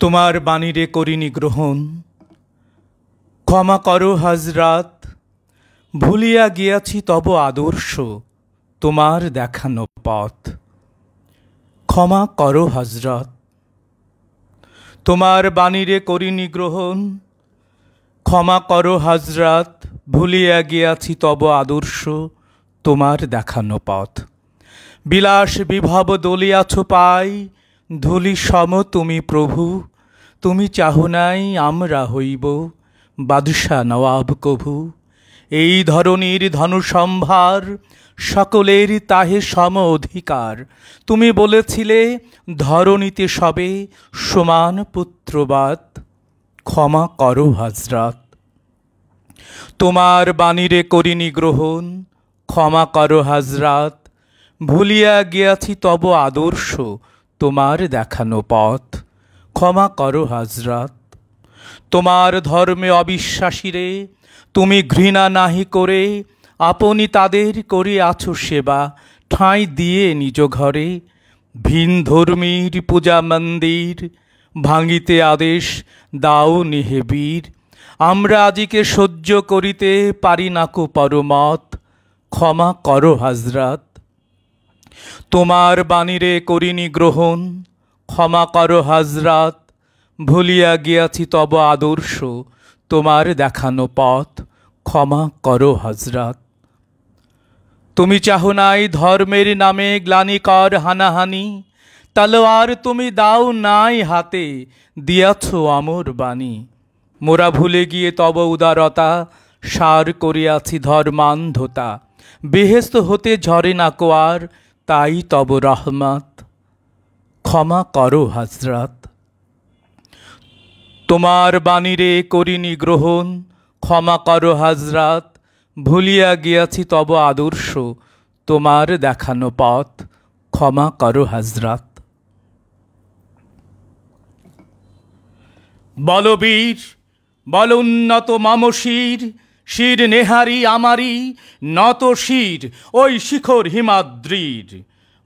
তোমার বাণীরে করিনি গ্রহণ, ক্ষমা করো হাজরাত। ভুলিয়া গিয়াছি তব আদর্শ, তোমার দেখানো পথ। ক্ষমা করো হাজরাত। তোমার বাণীরে করিনি গ্রহণ, ক্ষমা করো হাজরাত। ভুলিয়া গিয়াছি তব আদর্শ, তোমার দেখানো পথ। বিলাস বিভব দলিয়াছ পাই, ধুলি সম তুমি প্রভু। তুমি চাহো নাই আমরা হইব বাদশা নওয়াব কভু। এই ধরনীর ধনুসম্ভার, সকলের তাহে সম অধিকার। তুমি বলেছিলে ধরণীতে সবে সমান পুত্রবাদ। ক্ষমা করো হাজরাত। তোমার বাণীরে করিনি গ্রহণ, ক্ষমা করো হাজরাত। ভুলিয়া গিয়াছি তব আদর্শ, তোমার দেখানো পথ। ক্ষমা করো হাজরাত। তোমার ধর্মে অবিশ্বাসীরে তুমি ঘৃণা নাহি করে, আপনি তাদের করিয়াছ সেবা ঠাঁই দিয়ে নিজ ঘরে। ভিন ধর্মীর পূজা মন্দির ভাঙিতে আদেশ দাও নিহে বীর। আমরা আজিকে সহ্য করিতে পারি নাকো পরমত। ক্ষমা করো হাজরাত। তোমার বাণীরে করিনি গ্রহণ, ক্ষমা করো হাজরাত। ভুলিয়া গিয়াছি তব আদর্শ, তোমার দেখানো পথ। ক্ষমা করো হাজরাত। তুমি চাহো নাই ধর্মের নামে গ্লানিকর হানাহানি, তলোয়ার তুমি দাও নাই হাতে, দিয়াছ অমর বাণী। মোরা ভুলে গিয়ে তব উদারতা, সার করিয়াছি ধর্মান্ধতা। বেহেস্ত হতে ঝরে না কোয়ার, তাই তব রহমত। ক্ষমা করো হাজরাত। তোমার বাণীরে করিনি গ্রহণ, ক্ষমা করো হাজরাত। ভুলিয়া গিয়াছি তব আদর্শ, তোমার দেখানো পথ। ক্ষমা করো হাজরাত। বলবীর বল উন্নত মামশির, শির নেহারি আমারি নত শির ওই শিখর হিমাদ্রির।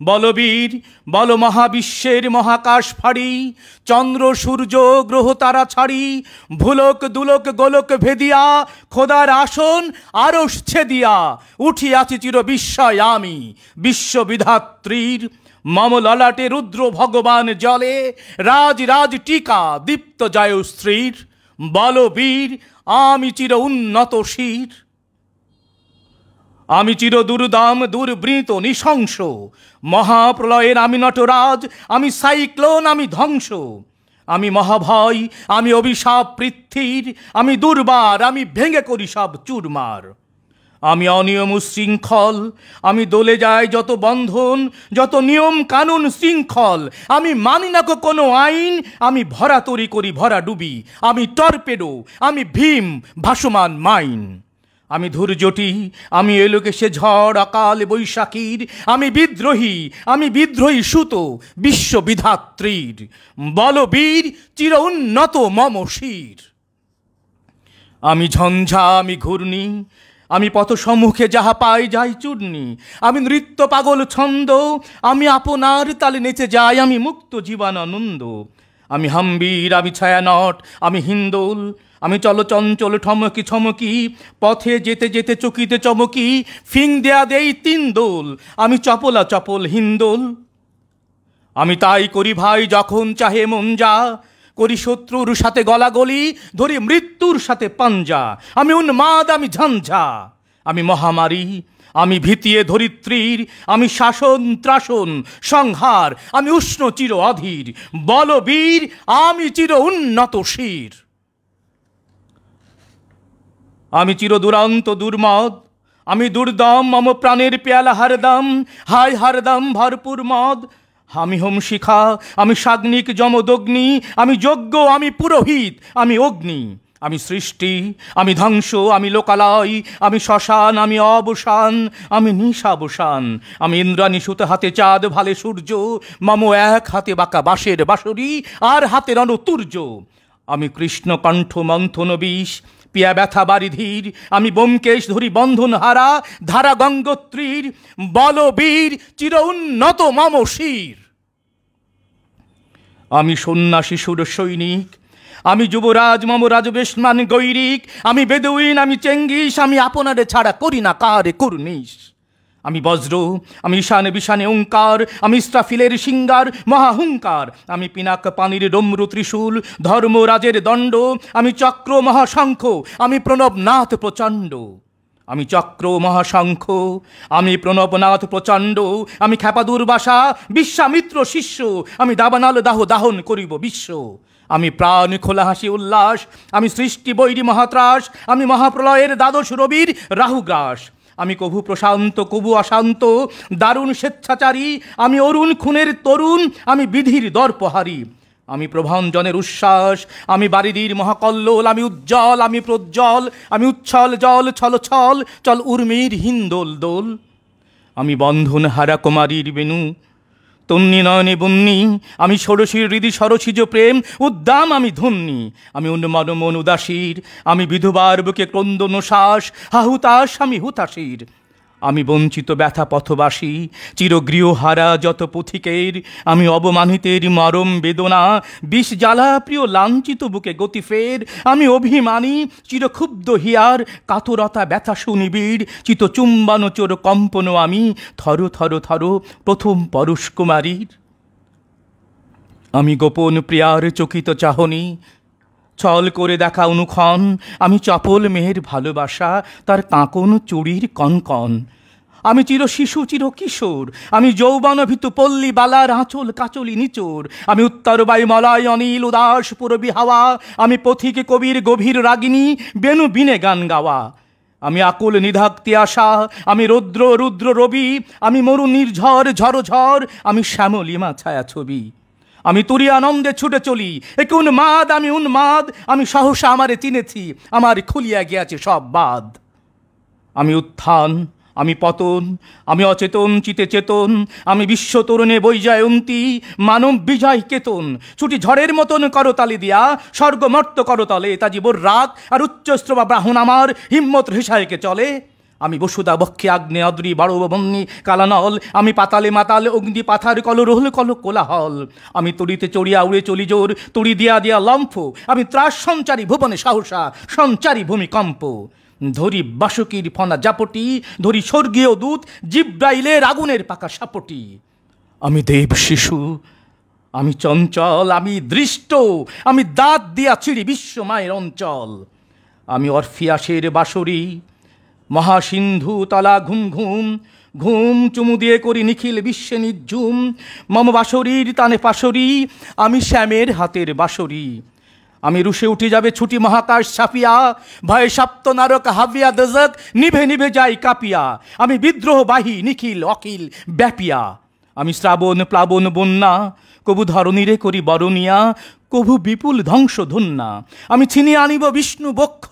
বলবীর বল মহাবিশ্বের মহাকাশ ফাড়ি, চন্দ্র সূর্য গ্রহ তারা ছাড়ি। ভুলক দুলক গোলক ভেদিয়া, খোদার আসন আরশ ছেদিয়া। উঠিয়াছি চির বিস্ময় আমি বিশ্ববিধাত্রীর। মম ললাটে রুদ্র ভগবান জলে, রাজ রাজ টিকা দীপ্ত জয়শ্রীর। বলবীর আমি চির উন্নত শির। আমি চির দুর্দাম দুর্বৃত নৃশংস, মহাপ্রলয়ের আমি নটরাজ। আমি সাইক্লোন আমি ধ্বংস, আমি মহাভয় আমি অভিশাপ পৃথ্বীর। আমি দুর্বার আমি ভেঙে করি সব চুরমার। আমি অনিয়ম শৃঙ্খল, আমি দলে যাই যত বন্ধন, যত নিয়ম কানুন শৃঙ্খল। আমি মানি না কোনো আইন, আমি ভরা তরি করি ভরা ডুবি। আমি টর্পেডো আমি ভীম ভাসমান মাইন। আমি ধৈর্যটি আমি এলোকে সে ঝড় অকাল বৈশাখীর। আমি বিদ্রোহী সুত বিশ্ববিধাত্রীর। বলবীর চির উন্নত মম শির। আমি ঝঞ্ঝা আমি ঘূর্ণি, আমি পথ সম্মুখে যাহা পাই যাই চূর্ণি। আমি নৃত্য পাগল ছন্দ, আমি আপনার তালে নেচে যাই। আমি মুক্ত জীবনানন্দ। আমি হাম্বীর আমি ছায়ানট আমি হিন্দোল। আমি চলচঞ্চল ঠমকি ছমকি, পথে যেতে যেতে চকিতে চমকি। ফিং দেয়া দেই তিন দোল, আমি চপলা চপল হিন্দোল। আমি তাই করি ভাই যখন চাহে মন যা, করি শত্রুর সাথে গলাগলি, ধরি মৃত্যুর সাথে পাঞ্জা। আমি উন্মাদ আমি ঝঞ্ঝা আমি মহামারী, আমি ভীতিয়ে ধরিত্রীর। আমি শাসন ত্রাসন সংহার আমি উষ্ণ চির অধীর। বলবীর আমি চির উন্নত শির। আমি চির দুরান্ত দুর্মদ, আমি দুর্দম মম প্রাণের পেয়ালা হারদম। হায় হারদম ভরপুর মদ। আমি হোম শিখা আমি সাগ্নিক যমদগ্নি। আমি যজ্ঞ আমি পুরোহিত আমি অগ্নি। আমি সৃষ্টি আমি ধ্বংস আমি লোকালয়। আমি শ্মশান আমি অবসান আমি নিশাবসান। আমি ইন্দ্রাণী সুত হাতে চাঁদ ভালে সূর্য। মম এক হাতে বাঁকা বাঁশের বাঁশরি, আর হাতে রণতুর্য। আমি কৃষ্ণ কণ্ঠ মন্থন বিষ, পিয়া ব্যথা বারিধির। আমি ব্যোমকেশ ধরি বন্ধন হারা, ধারা গঙ্গোত্রীর। বলবীর চির উন্নত মম শির। আমি সন্ন্যাসী সুর সৈনিক, আমি যুবরাজ মম রাজবেশমান গৈরিক, আমি বেদুইন, আমি চেঙ্গিস, আমি আপনারে ছাড়া করি না কারে কুর্নিশ। আমি বজ্র, আমি ঈশানে বিশানে ওঙ্কার, আমি ইস্রাফিলের সিঙ্গার মহাহুঙ্কার, আমি পিনাক পানির ডমরু ত্রিশূল ধর্মরাজের দণ্ড, আমি চক্র মহাশঙ্খ, আমি প্রণবনাথ প্রচণ্ড। আমি চক্র মহাশঙ্খ, আমি প্রণবনাথ প্রচণ্ড, আমি খ্যাপা দুর্বাসা বিশ্বামিত্র শিষ্য, আমি দাবানাল দাহ দাহন করিব বিশ্ব। আমি প্রাণ খোলা হাসি উল্লাস, আমি সৃষ্টি বৈরী মহাত্রাস, আমি মহাপ্রলয়ের দ্বাদশ রবির রাহুগ্রাস। আমি কভু প্রশান্ত কভু অশান্ত দারুণ স্বেচ্ছাচারী, আমি অরুণ খুনের তরুণ, আমি বিধির দর্পহারী। আমি প্রভঞ্জনের উচ্ছ্বাস, আমি বারিদির মহাকল্লোল, আমি উজ্জ্বল, আমি প্রজ্জ্বল, আমি উচ্ছল জল ছল ছল চল উর্মির হিন্দোল দোল। আমি বন্ধন হারা কুমারীর বেনু তন্নি নয়নে বন্যি, আমি ষোড়শীর হৃদি সরসিজ প্রেম উদ্দাম আমি ধন্যি। আমি উন্মন মন উদাসীর, আমি বিধবার বুকে ক্রন্দন শ্বাস হাহুতাস আমি হুতাশীর। আমি বঞ্চিত ব্যথা পথবাসী চিরগৃহহারা যত পথিকের, আমি অবমানিতের মরম বেদনা বিষ জ্বালা প্রিয় লাঞ্ছিত বুকে গতি ফের। আমি অভিমানী চিরক্ষুব্ধ হিয়ার কাতরতা ব্যথা সুনিবিড় চিত চুম্বন চোর কম্পন, আমি থর থর থর প্রথম পরশ কুমারীর। আমি গোপন প্রিয়ার চকিত চাহনি ছল করে দেখা অনুক্ষণ, আমি চপল মেয়ের ভালোবাসা তার কাঁকন চুড়ির কনকন। আমি চির শিশু চির কিশোর, আমি যৌবন ভিতু পল্লী বালার আঁচল কাচলি নিচোর। আমি উত্তর বায়ু মলয় অনিল উদাস পুরবী হাওয়া, আমি পথিকে কবির গভীর রাগিনী বেনু বিনে গান গাওয়া। আমি আকুল নিধাক্তি আশা, আমি রৌদ্র রুদ্র রবি, আমি মরু নির্ঝর ঝড় ঝড়, আমি শ্যামলিমা ছায়া ছবি। আমি তুরি আনন্দে ছুটে চলি একে উন্মাদ, আমি উন্মাদ, আমি সহসা আমারে চিনেছি, আমার খুলিয়া গিয়াছে সব বাদ। আমি উত্থান, আমি পতন, আমি অচেতন চিতে চেতন, আমি বিশ্ব তরুণে বৈজয়ন্তী মানব বিজয় কেতন। ছুটি ঝড়ের মতন করতালি দিয়া স্বর্গমর্ত করতলে, তা জীবর রাগ আর উচ্চস্রবা ব্রাহ্মণ আমার হিম্মত হিসায়কে চলে। আমি বসুদা বক্ষে আগ্নে অদ্রি বাড়ব বন্যী কালানল, আমি পাতালে মাতাল অগ্নি পাথার কল রোহল কল কোলাহল। আমি তড়িতে চড়িয়া উড়ে চলি জোর তড়ি দিয়া দিয়া লম্ফ, আমি ত্রাস সঞ্চারী ভুবনে সাহসা সঞ্চারী ভূমিকম্প। ধরি বাসুকীর ফনা জাপটি, ধরি স্বর্গীয় দূত জিব্রাইলের আগুনের পাকা সাপটি। আমি দেব শিশু, আমি চঞ্চল, আমি দৃষ্ট, আমি দাঁত দিয়া ছিড়ি বিশ্ব মায়ের অঞ্চল। আমি অরফিয়াসের বাঁশরি মহাসিন্ধু তলা ঘুম ঘুম ঘুম চুমু দিয়ে করি নিখিল বিশ্বে নিঝুম। মম বাঁশরীর তানে পাশরি, আমি শ্যামের হাতের বাঁশরি। আমি রুশে উঠে যাবে ছুটি মহাকাশ ছাপিয়া, ভয়ে সপ্ত নারক হাবিয়া দজক নিভে নিভে যাই কাঁপিয়া। আমি বিদ্রোহ বাহি নিখিল অখিল ব্যাপিয়া। আমি শ্রাবণ প্লাবন বন্যা, কবু ধরণীরে করি বরণিয়া, কভু বিপুল ধ্বংস ধন্যা। আমি ছিনিয়ে আনিব বিষ্ণু বক্ষ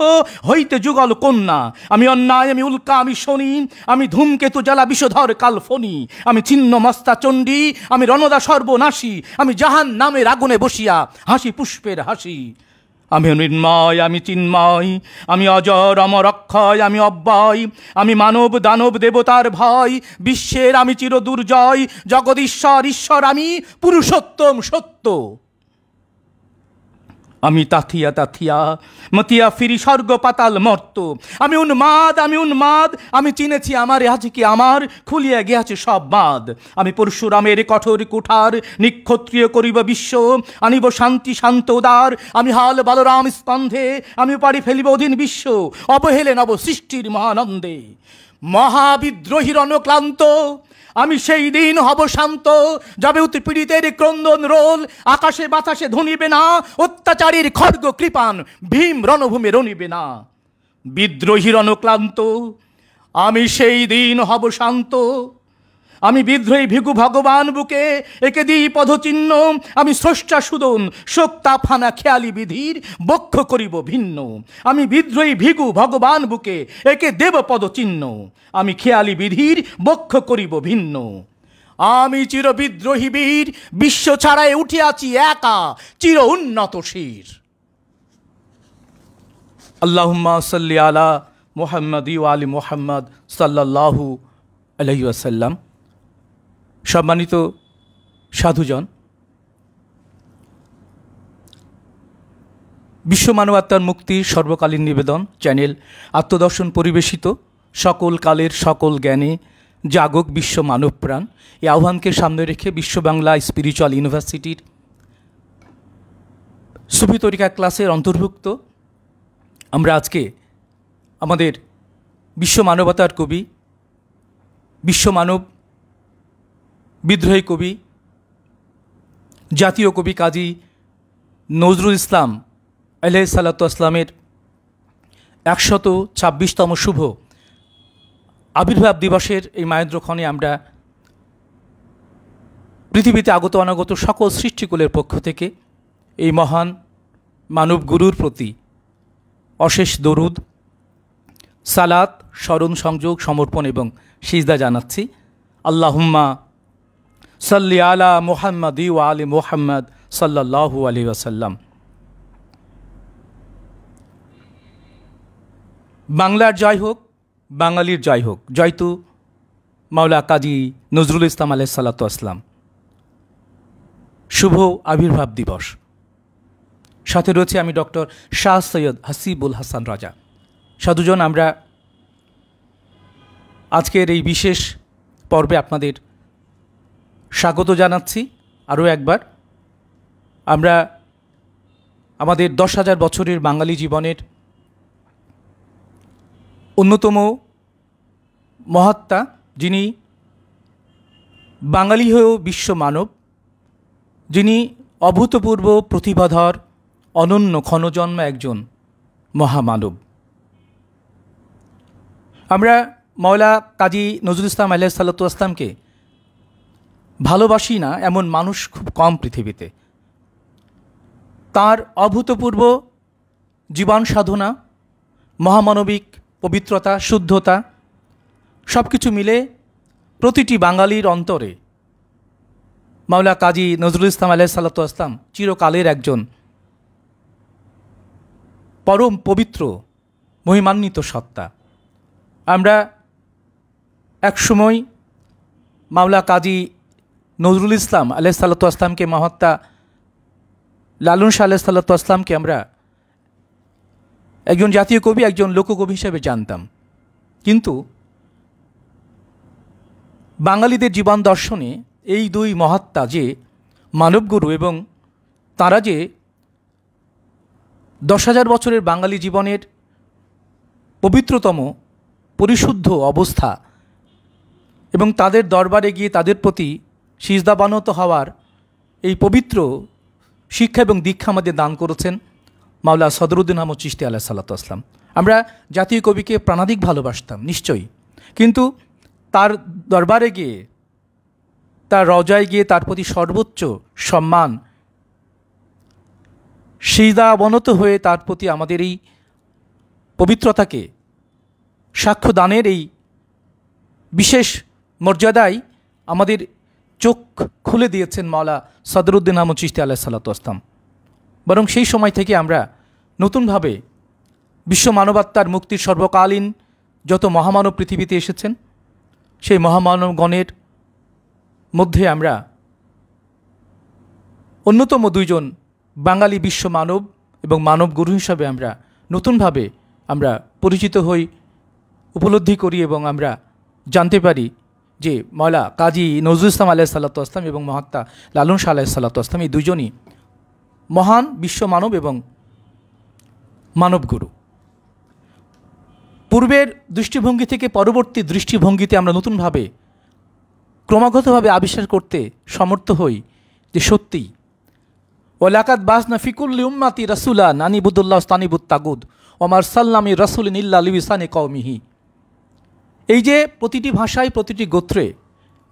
হইতে যুগল কন্যা। আমি অন্যায়, আমি উল্কা, আমি শনি, আমি ধূমকেতু জ্বালা বিষধর কালফনি। আমি ছিন্ন মস্তা চণ্ডী, আমি রণদা সর্বনাশী, আমি জাহান নামের আগুনে বসিয়া হাসি পুষ্পের হাসি। আমি নির্ময়, আমি চিন্ময়, আমি অজর অমর অক্ষয়, আমি অব্যয়, আমি মানব দানব দেবতার ভয়, বিশ্বের আমি চির দুর্জয়, জগদীশ্বর ঈশ্বর, আমি পুরুষোত্তম সত্য। আমি তাথিয়া তাথিয়া মতিয়া ফিরি স্বর্গ পাতাল মর্ত। আমি উন্মাদ, আমি উন্মাদ, আমি চিনেছি আমার আজকে আমার খুলিয়া গিয়াছে সব বাঁধ। আমি পরশুরামের কঠোর কুঠার নিক্ষত্রিয় করিব বিশ্ব, আনিব শান্তি শান্ত উদার। আমি হাল বলরাম স্কন্ধে, আমি পারি ফেলিব অধীন বিশ্ব, অবহেলে নব সৃষ্টির মহানন্দে। মহাবিদ্রোহীর অনক্লান্ত আমি সেই দিন হব শান্ত, যাবে উৎপীড়িতের ক্রন্দন রোল, আকাশে বাতাসে ধ্বনিবে না, অত্যাচারীর খড়গ কৃপান ভীম রণভূমে রণিবে না। বিদ্রোহীর অনক্লান্ত আমি সেই দিন হব শান্ত। আমি বিদ্রোহী ভিগু ভগবান বুকে একে দিই পদচিহ্ন, আমি স্রষ্টা সুদন শোক্তা ফানা খেয়ালি বিধির বক্ষ করিব ভিন্ন। আমি বিদ্রোহী ভিগু ভগবান বুকে একে দেব পদচিহ্ন, আমি খেয়ালি বিধির বক্ষ করিব ভিন্ন। আমি চির বিদ্রোহী বীর বিশ্ব ছাড়াই উঠিয়াছি একা চির উন্নত শির। আল্লাহুম্মা সাল্লি আলা মুহাম্মাদি ওয়া আলি মুহাম্মাদ সাল্লাল্লাহু আলাইহি ওয়াসাল্লাম। সম্মানিত সাধুজন, বিশ্ব মানবাত্মার মুক্তির সর্বকালীন নিবেদন চ্যানেল আত্মদর্শন পরিবেশিত সকল কালের সকল জ্ঞানে জাগক বিশ্ব মানবপ্রাণ এই আহ্বানকে সামনে রেখে বিশ্ব বাংলা স্পিরিচুয়াল ইউনিভার্সিটির সুফি তরিকা ক্লাসের অন্তর্ভুক্ত আমরা আজকে আমাদের বিশ্ব মানবতার কবি, বিশ্ব মানব বিদ্রোহী কবি, জাতীয় কবি কাজী নজরুল ইসলাম আলাইহিসসালাতু ওয়াসসালামের ১২৬তম শুভ আবির্ভাব দিবসের এই মাহেন্দ্রক্ষণে আমরা পৃথিবীতে আগত অনাগত সকল সৃষ্টিকুলের পক্ষ থেকে এই মহান মানব গুরুর প্রতি অশেষ দরুদ, সালাত, স্মরণ, সংযোগ, সমর্পণ এবং সিজদা জানাচ্ছি। আল্লাহুম্মা সাল্লি আলা মুহাম্মাদি ওয়া আলি মুহাম্মাদ সাল্লাল্লাহু আলাইহি ওয়াসাল্লাম। বাংলার জয় হোক, বাঙালির জয় হোক। জয়তু মাওলা কাজী নজরুল ইসলাম আলাইহিসসালাতু ওয়াসসালাম। শুভ আবির্ভাব দিবস। সাথে রয়েছে আমি ডক্টর শাহ সৈয়দ হাসিবুল হাসান রাজা। সাধুজন, আমরা আজকের এই বিশেষ পর্বে আপনাদের স্বাগত জানাচ্ছি। আরও একবার আমরা আমাদের ১০,০০০ বছরের বাঙালি জীবনের অন্যতম মহাত্মা, যিনি বাঙালি হয়েও বিশ্ব মানব, যিনি অভূতপূর্ব প্রতিভাধর অনন্য ক্ষণজন্মা একজন মহামানব। আমরা মাওলা কাজী নজরুল ইসলাম আলাইহিসসালাতু ওয়াসসালামকে ভালোবাসি না এমন মানুষ খুব কম পৃথিবীতে। তার অভূতপূর্ব জীবন সাধনা, মহামানবিক পবিত্রতা, শুদ্ধতা সব কিছু মিলে প্রতিটি বাঙালির অন্তরে মাওলা কাজী নজরুল ইসলাম আলাইহিসসালাতু ওয়াসসালাম চিরকালের একজন পরম পবিত্র মহিমান্বিত সত্তা। আমরা একসময় মাওলা কাজী নজরুল ইসলাম আলাইহিসসালাতু ওয়াসসালামকে, মহাত্মা লালন শাহ আলাইহিসসালাতু ওয়াসসালামকে আমরা একজন জাতীয় কবি, একজন লোককবি হিসেবে জানতাম। কিন্তু বাঙালিদের জীবন দর্শনে এই দুই মহাত্মা যে মানবগুরু এবং তারা যে ১০,০০০ বছরের বাঙালি জীবনের পবিত্রতম পরিশুদ্ধ অবস্থা এবং তাদের দরবারে গিয়ে তাদের প্রতি সিজদাবানত হওয়ার এই পবিত্র শিক্ষা এবং দীক্ষা আমাদের দান করেছেন মাওলা সদরুদ্দিন আহমদ চিশতি আলাইহিসসালাতু ওয়াসসালাম। আমরা জাতীয় কবিকে প্রাণাধিক ভালোবাসতাম নিশ্চয়ই, কিন্তু তার দরবারে গিয়ে, তার রওজায় গিয়ে তার প্রতি সর্বোচ্চ সম্মান, সিজদাবনত হয়ে তার প্রতি আমাদের এই পবিত্রতাকে সাক্ষ্য দানের এই বিশেষ মর্যাদায় আমাদের চোখ খুলে দিয়েছেন মাওলা সদরুদ্দিন আহমদ চিশতি আলাইহিসসালাতু ওয়াসসালাম। বরং সেই সময় থেকে আমরা নতুনভাবে বিশ্ব মানবাত্মার মুক্তির সর্বকালীন যত মহামানব পৃথিবীতে এসেছেন, সেই মহামানবগণের মধ্যে আমরা অন্যতম দুইজন বাঙালি বিশ্ব মানব এবং মানব গুরু হিসাবে আমরা নতুনভাবে আমরা পরিচিত হই, উপলব্ধি করি এবং আমরা জানতে পারি যে মাওলা কাজী নজরুল ইসলাম আলাইহিসসালাতু ওয়াসসালাম এবং মহাত্মা লালন শাহ আলাইহিসসালাতু ওয়াসসালাম এই দুইজনই মহান বিশ্ব মানব এবং মানবগুরু। পূর্বের দৃষ্টিভঙ্গি থেকে পরবর্তী দৃষ্টিভঙ্গিতে আমরা নতুনভাবে ক্রমাগতভাবে আবিষ্কার করতে সমর্থ হই যে সত্যিই ওয়ালাকাদ বাসনা ফিকুল্লি উম্মাতি রাসূলা নানিবুদুল্লাহ স্তানিবুত তাগুদ ওমার সাল্লামি রাসূলিন ইল্লা লিসানি কওমিহি। এই যে প্রতিটি ভাষায়, প্রতিটি গোত্রে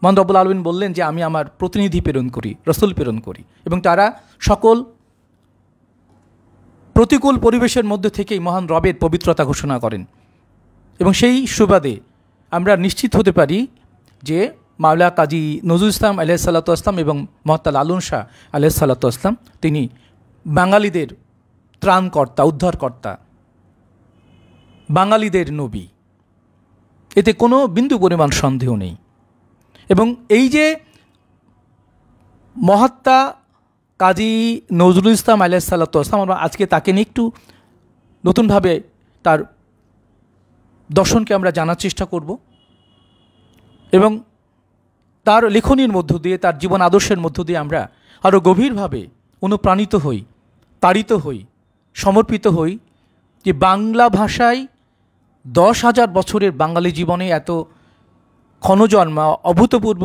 মহান রব্বুল আলামিন বললেন যে আমি আমার প্রতিনিধি প্রেরণ করি, রসুল প্রেরণ করি, এবং তারা সকল প্রতিকূল পরিবেশের মধ্যে থেকেই মহান রবের পবিত্রতা ঘোষণা করেন। এবং সেই সুবাদে আমরা নিশ্চিত হতে পারি যে মাওলা কাজী নজরুল ইসলাম আলাইহিসসালাতু ওয়াসসালাম এবং মহাত্মা লালন শাহ আলাইহিসসালাতু ওয়াসসালাম তিনি বাঙালিদের ত্রাণকর্তা, উদ্ধারকর্তা, বাঙালিদের নবী, এতে কোনো বিন্দু পরিমাণ সন্দেহ নেই। এবং এই যে মহাত্মা কাজী নজরুল ইসলাম আলাইহিস সালাতু ওয়াস সালাম, আমরা আজকে তাকে নিয়ে একটু নতুনভাবে তার দর্শনকে আমরা জানার চেষ্টা করব এবং তার লেখনীর মধ্য দিয়ে, তার জীবন আদর্শের মধ্য দিয়ে আমরা আরও গভীরভাবে অনুপ্রাণিত হই, তাড়িত হই, সমর্পিত হই যে বাংলা ভাষায় 10,000 বছরের বাঙালি জীবনে এত ক্ষণজন্মা, অভূতপূর্ব,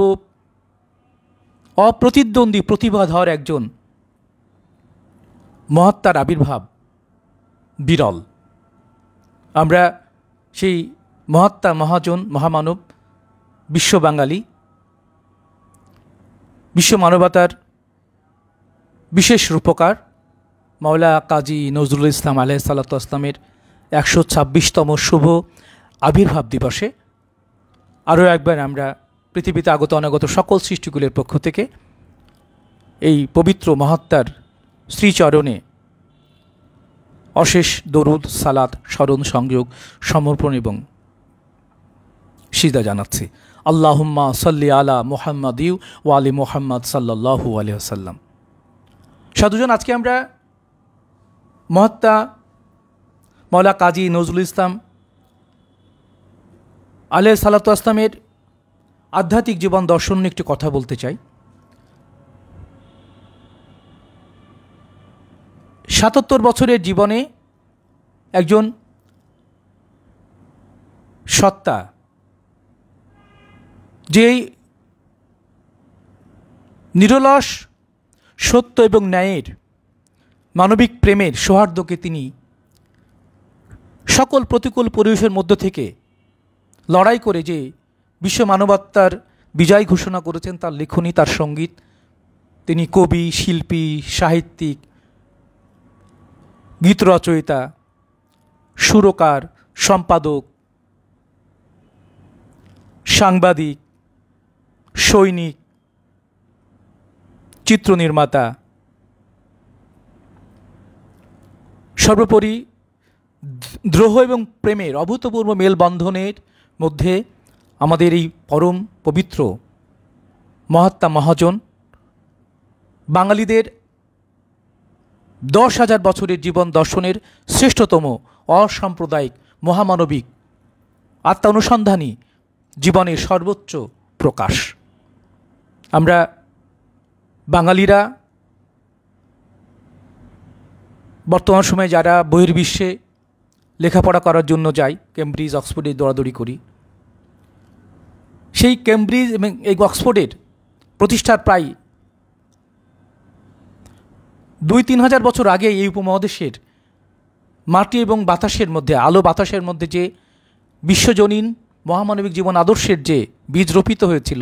অপ্রতিদ্বন্দ্বী প্রতিভাধর একজন মহাত্মার আবির্ভাব বিরল। আমরা সেই মহাত্মা, মহাজন, মহামানব, বিশ্ব বাঙালি, বিশ্ব মানবতার বিশেষ রূপকার মাওলা কাজী নজরুল ইসলাম আলাইহিস সালাতু ওয়াস সালামের 126তম শুভ আবির্ভাব দিবসে আরও একবার আমরা পৃথিবীতে আগত অনাগত সকল সৃষ্টিগুলির পক্ষ থেকে এই পবিত্র মহাত্মার শ্রীচরণে অশেষ দরুদ, সালাত, স্মরণ, সংযোগ, সমর্পণ এবং সিজদা জানাচ্ছি। আল্লাহুম্মা সাল্লি আলা মুহাম্মাদিউ ওয়া আলি মুহাম্মাদ সাল্লাল্লাহু আলাইহি ওয়াসাল্লাম। সাধুজন, আজকে আমরা মহাত্মা মাওলা কাজী নজরুল ইসলাম আলাইহিস সালাতু ওয়াস সালামের আধ্যাত্মিক জীবন দর্শন নিয়ে একটু কথা বলতে চাই। 77 বছরের জীবনে একজন সত্তা, যেই নিরলস সত্য এবং ন্যায়ের, মানবিক প্রেমের সৌহার্দ্যকে তিনি সকল প্রতিকূল পরিবেশের মধ্য থেকে লড়াই করে যে বিশ্ব মানবতার বিজয় ঘোষণা করেছেন, তার লেখনী, তার সঙ্গীত, তিনি কবি, শিল্পী, সাহিত্যিক, গীত রচয়িতা, সুরকার, সম্পাদক, সাংবাদিক, সৈনিক, চিত্রনির্মাতা, সর্বোপরি দ্রোহ এবং প্রেমের অভূতপূর্ব মেলবন্ধনের মধ্যে আমাদের এই পরম পবিত্র মহাত্মা মহাজন বাঙালিদের 10,000 বছরের জীবন দর্শনের শ্রেষ্ঠতম অসাম্প্রদায়িক, মহামানবিক, আত্মানুসন্ধানী জীবনের সর্বোচ্চ প্রকাশ। আমরা বাঙালিরা বর্তমান সময়ে যারা বহির্বিশ্বে লেখাপড়া করার জন্য যাই, কেমব্রিজ, অক্সফোর্ডে দৌড়াদৌড়ি করি, সেই কেমব্রিজ এবং এই অক্সফোর্ডের প্রতিষ্ঠার প্রায় 2-3 হাজার বছর আগে এই উপমহাদেশের মাটি এবং বাতাসের মধ্যে, আলো বাতাসের মধ্যে যে বিশ্বজনীন মহামানবিক জীবন আদর্শের যে বীজ রোপিত হয়েছিল,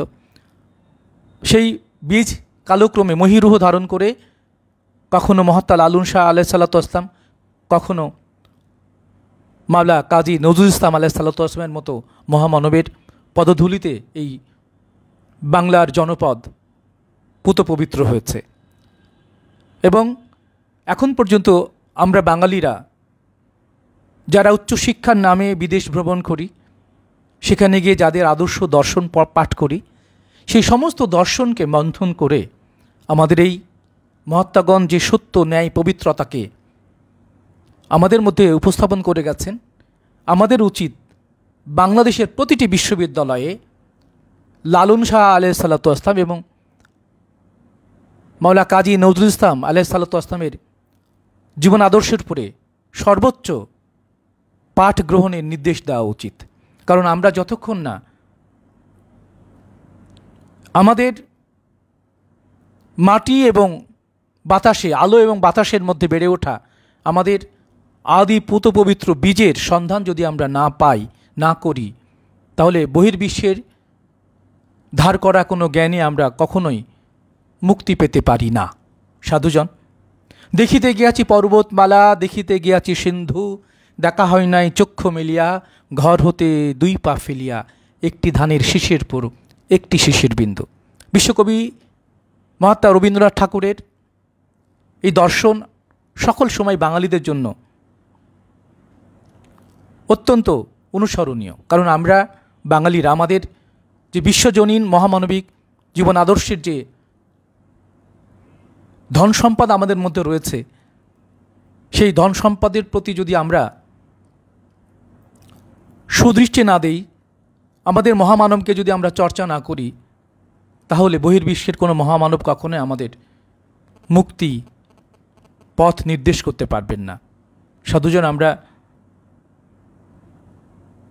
সেই বীজ কালক্রমে মহীরুহ ধারণ করে কখনো মহাত্মা লালন শাহ আলাইহিস সালাতু ওয়াস সালাম, কখনো মাওলা কাজী নজরুল ইসলাম আলাইহিস সালাতু ওয়াস সালামের মতো মহামানবের পদধূলিতে এই বাংলার জনপদ পুত পবিত্র হয়েছে। এবং এখন পর্যন্ত আমরা বাঙালিরা যারা উচ্চশিক্ষার নামে বিদেশ ভ্রমণ করি, সেখানে গিয়ে যাদের আদর্শ দর্শন পাঠ করি, সেই সমস্ত দর্শনকে মন্থন করে আমাদের এই মহাত্মাগণ যে সত্য, ন্যায়, পবিত্রতাকে আমাদের মধ্যে উপস্থাপন করে গেছেন, আমাদের উচিত বাংলাদেশের প্রতিটি বিশ্ববিদ্যালয়ে লালন শাহ আলাইহিস সালাতু ওয়াস সালাম এবং মাওলা কাজী নজরুল ইসলাম আলাইহিস সালাতু ওয়াস সালামের জীবন আদর্শের উপরে সর্বোচ্চ পাঠ গ্রহণের নির্দেশ দেওয়া উচিত। কারণ আমরা যতক্ষণ না আমাদের মাটি এবং বাতাসে, আলো এবং বাতাসের মধ্যে বেড়ে ওঠা আমাদের আদি পুত পবিত্র বীজের সন্ধান যদি আমরা না পাই, না করি, তাহলে বহির্বিশ্বের ধার করা কোনো জ্ঞানে আমরা কখনোই মুক্তি পেতে পারি না। সাধুজন, দেখিতে গিয়াছি পর্বতমালা, দেখিতে গিয়াছি সিন্ধু, দেখা হয় নাই চক্ষু মেলিয়া, ঘর হতে 2 পা ফেলিয়া, একটি ধানের শীষের পর একটি শিশির বিন্দু। বিশ্বকবি মহাত্মা রবীন্দ্রনাথ ঠাকুরের এই দর্শন সকল সময় বাঙালিদের জন্য অত্যন্ত অনুসরণীয়। কারণ আমরা বাঙালিরা আমাদের যে বিশ্বজনীন মহামানবিক জীবন আদর্শের যে ধন সম্পদ আমাদের মধ্যে রয়েছে, সেই ধন সম্পদের প্রতি যদি আমরা সুদৃষ্টি না দেই, আমাদের মহামানবকে যদি আমরা চর্চা না করি, তাহলে বহির্বিশ্বের কোনো মহামানব কখনোই আমাদের মুক্তি পথ নির্দেশ করতে পারবেন না। সাধুজন, আমরা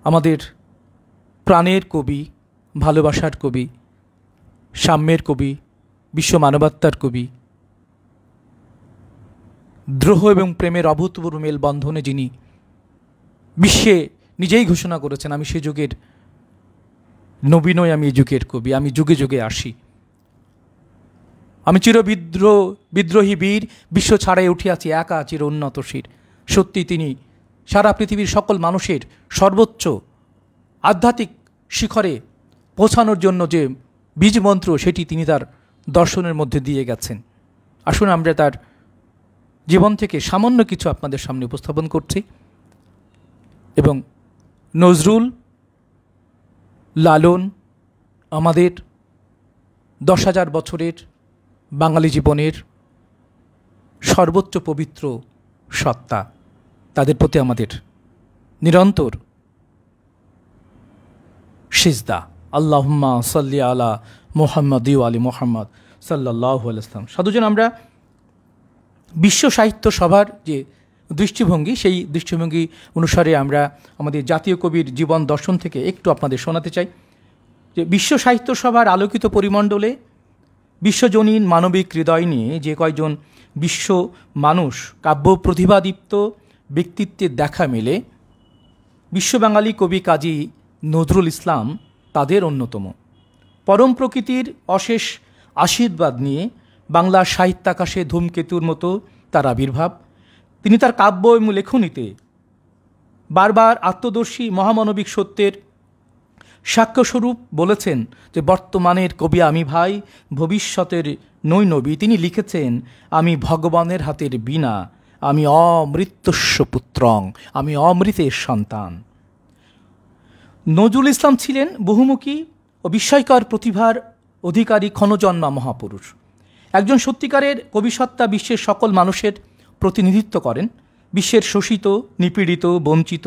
আমাদের প্রাণের কবি, ভালোবাসার কবি, সাম্যের কবি, বিশ্ব মানবাত্মার কবি, দ্রোহ এবং প্রেমের অভূতপূর্ব মেলবন্ধনে যিনি বিশ্বে নিজেই ঘোষণা করেছেন, আমি সে যুগের নবী নই, আমি এই যুগের কবি, আমি যুগে যুগে আসি, আমি বিদ্রোহী বীর, বিশ্ব ছাড়াই উঠিয়াছি একা চির উন্নত শির। সত্যি তিনি সারা পৃথিবীর সকল মানুষের সর্বোচ্চ আধ্যাত্মিক শিখরে পৌঁছানোর জন্য যে বীজ মন্ত্র, সেটি তিনি তার দর্শনের মধ্যে দিয়ে গেছেন। আসুন আমরা তার জীবন থেকে সামান্য কিছু আপনাদের সামনে উপস্থাপন করছি। এবং নজরুল, লালন আমাদের 10,000 বছরের বাঙালি জীবনের সর্বোচ্চ পবিত্র সত্তা। তাদের প্রতি আমাদের নিরন্তর সিজদা। আল্লাহুম্মা সাল্লি আলা মুহাম্মাদি ওয়া আলি মুহাম্মদ সাল্লাল্লাহু আলাইহি ওয়াসাল্লাম। সাধুজন, আমরা বিশ্ব সাহিত্য সভার যে দৃষ্টিভঙ্গি, সেই দৃষ্টিভঙ্গি অনুসারে আমরা আমাদের জাতীয় কবির জীবন দর্শন থেকে একটু আপনাদের শোনাতে চাই যে বিশ্ব সাহিত্য সভার আলোকিত পরিমণ্ডলে বিশ্বজনীন মানবিক হৃদয় নিয়ে যে কয়জন বিশ্ব মানুষ কাব্য প্রতিভাদীপ্ত ব্যক্তিত্বের দেখা মেলে, বিশ্ব বাঙালি কবি কাজী নজরুল ইসলাম তাদের অন্যতম। পরম প্রকৃতির অশেষ আশীর্বাদ নিয়ে বাংলা সাহিত্যাকাশে ধূমকেতুর মতো তার আবির্ভাব। তিনি তার কাব্য এবং লেখনীতে বারবার আত্মদর্শী মহামানবিক সত্যের সাক্ষ্যস্বরূপ বলেছেন যে বর্তমানের কবি আমি ভাই, ভবিষ্যতের নই নবী। তিনি লিখেছেন, আমি ভগবানের হাতের বীণা, আমি অমৃতস্য পুত্রং, আমি অমৃতের সন্তান। নজরুল ইসলাম ছিলেন বহুমুখী ও বিস্ময়কর প্রতিভার অধিকারী ক্ষণজন্মা মহাপুরুষ। একজন সত্যিকারের কবিসত্তা বিশ্বের সকল মানুষের প্রতিনিধিত্ব করেন। বিশ্বের শোষিত, নিপীড়িত, বঞ্চিত,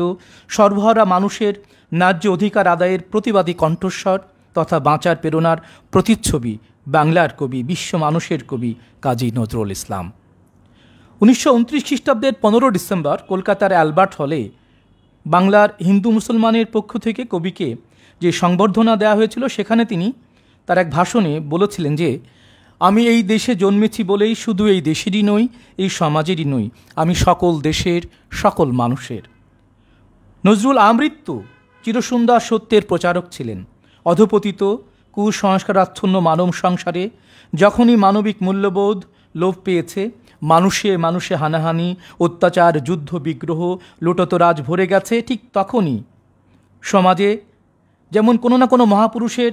সর্বহারা মানুষের ন্যায্য অধিকার আদায়ের প্রতিবাদী কণ্ঠস্বর তথা বাঁচার প্রেরণার প্রতিচ্ছবি বাংলার কবি, বিশ্ব মানুষের কবি কাজী নজরুল ইসলাম। 1929 খ্রিস্টাব্দের 15 ডিসেম্বর কলকাতার অ্যালবার্ট হলে বাংলার হিন্দু মুসলমানের পক্ষ থেকে কবিকে যে সংবর্ধনা দেওয়া হয়েছিল, সেখানে তিনি তার এক ভাষণে বলেছিলেন যে আমি এই দেশে জন্মেছি বলেই শুধু এই দেশেরই নই, এই সমাজেরই নই, আমি সকল দেশের সকল মানুষের। নজরুল আমৃত্যু চিরসুন্দর সত্যের প্রচারক ছিলেন। অধপতিত কুসংস্কারাচ্ছন্ন মানব সংসারে যখনই মানবিক মূল্যবোধ লোপ পেয়েছে, মানুষে মানুষে হানাহানি, অত্যাচার, যুদ্ধ, বিগ্রহ, লুটতরাজ ভরে গেছে, ঠিক তখনই সমাজে যেমন কোনো না কোনো মহাপুরুষের